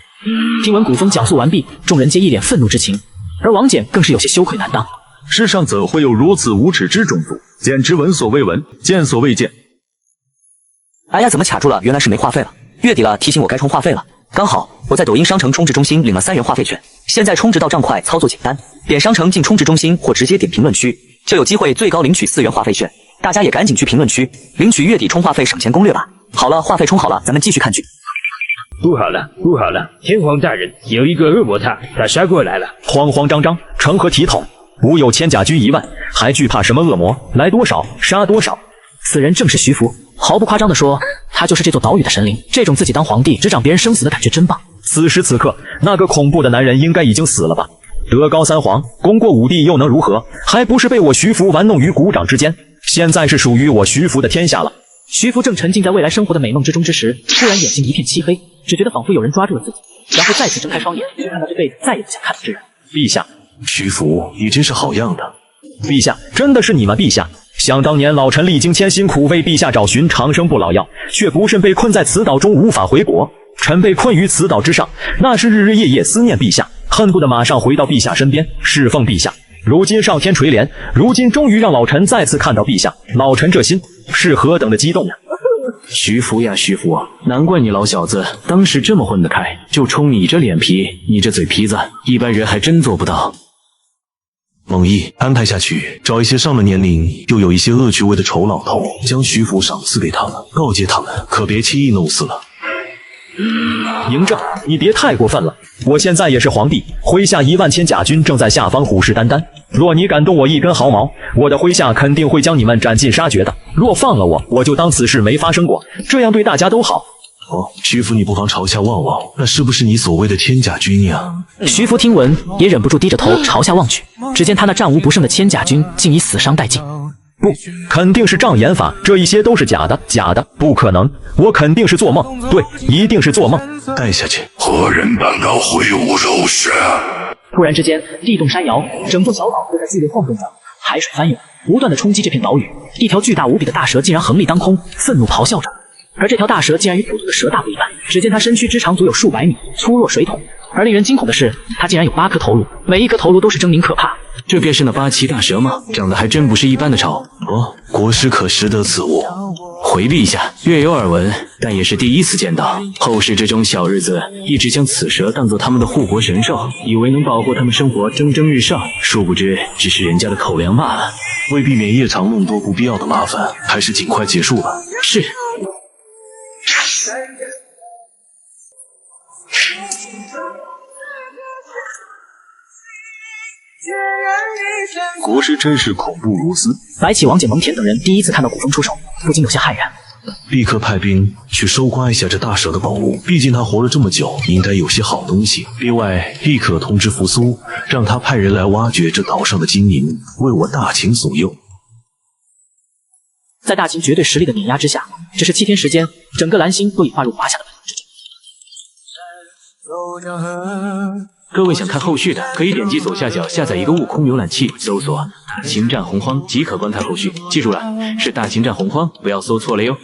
听闻古风讲述完毕，众人皆一脸愤怒之情，而王翦更是有些羞愧难当。世上怎会有如此无耻之种族？简直闻所未闻，见所未见。哎呀，怎么卡住了？原来是没话费了。月底了，提醒我该充话费了。刚好我在抖音商城充值中心领了3元话费券，现在充值到账快，操作简单，点商城进充值中心或直接点评论区，就有机会最高领取4元话费券。大家也赶紧去评论区领取月底充话费省钱攻略吧。好了，话费充好了，咱们继续看剧。不好了，不好了！天皇大人，有一个恶魔他杀过来了。慌慌张张，成何体统？吾有千甲军1万，还惧怕什么恶魔？来多少杀多少。此人正是徐福，毫不夸张地说，他就是这座岛屿的神灵。这种自己当皇帝执掌别人生死的感觉真棒。此时此刻，那个恐怖的男人应该已经死了吧？德高3皇，功过5帝又能如何？还不是被我徐福玩弄于股掌之间？现在是属于我徐福的天下了。徐福正沉浸在未来生活的美梦之中之时，突然眼睛一片漆黑，只觉得仿佛有人抓住了自己，然后再次睁开双眼，去看到这辈子再也不想看的之人。陛下，徐福已经是好样的。陛下，真的是你吗？陛下，想当年老臣历经千辛苦为陛下找寻长生不老药，却不慎被困在此岛中无法回国。臣被困于此岛之上，那是日日夜夜思念陛下，恨不得马上回到陛下身边侍奉陛下。如今上天垂怜，如今终于让老臣再次看到陛下，老臣这心是何等的激动呀！徐福呀徐福，难怪你老小子当时这么混得开，就冲你这脸皮，你这嘴皮子，一般人还真做不到。蒙毅，安排下去，找一些上了年龄又有一些恶趣味的丑老头，将徐福赏赐给他们，告诫他们可别轻易弄死了。嬴政，你别太过分了！我现在也是皇帝，麾下1万千甲军正在下方虎视眈眈，若你敢动我一根毫毛，我的麾下肯定会将你们斩尽杀绝的。若放了我，我就当此事没发生过，这样对大家都好。哦，徐福，你不妨朝下望望，那是不是你所谓的天甲军呀？徐福听闻，也忍不住低着头朝下望去，只见他那战无不胜的千甲军竟已死伤殆尽。不，肯定是障眼法，这一些都是假的，假的，不可能，我肯定是做梦，对，一定是做梦。带下去。何人胆敢挥舞肉身？突然之间，地动山摇，整座小岛都在剧烈晃动着，海水翻涌，不断的冲击这片岛屿。一条巨大无比的大蛇竟然横立当空，愤怒咆哮着。而这条大蛇竟然与普通的蛇大不一般，只见它身躯之长足有数百米，粗若水桶。而令人惊恐的是，它竟然有8颗头颅，每一颗头颅都是狰狞可怕。这便是那8岐大蛇吗？长得还真不是一般的丑。哦，国师可识得此物？回避一下，略有耳闻，但也是第一次见到。后世这种小日子一直将此蛇当作他们的护国神兽，以为能保护他们生活蒸蒸日上，殊不知只是人家的口粮罢了。为避免夜长梦多不必要的麻烦，还是尽快结束吧。是。国师真是恐怖如斯。白起、王翦、蒙恬等人第一次看到古风出手，不禁有些骇然。立刻派兵去搜刮一下这大蛇的宝物，毕竟他活了这么久，应该有些好东西。另外，立刻通知扶苏，让他派人来挖掘这岛上的金银，为我大秦所用。在大秦绝对实力的碾压之下，只是7天时间，整个蓝星都已划入华夏的本之中。各位想看后续的，可以点击左下角下载一个悟空浏览器，搜索大秦战洪荒即可观看后续。记住了，是大秦战洪荒，不要搜错了哟。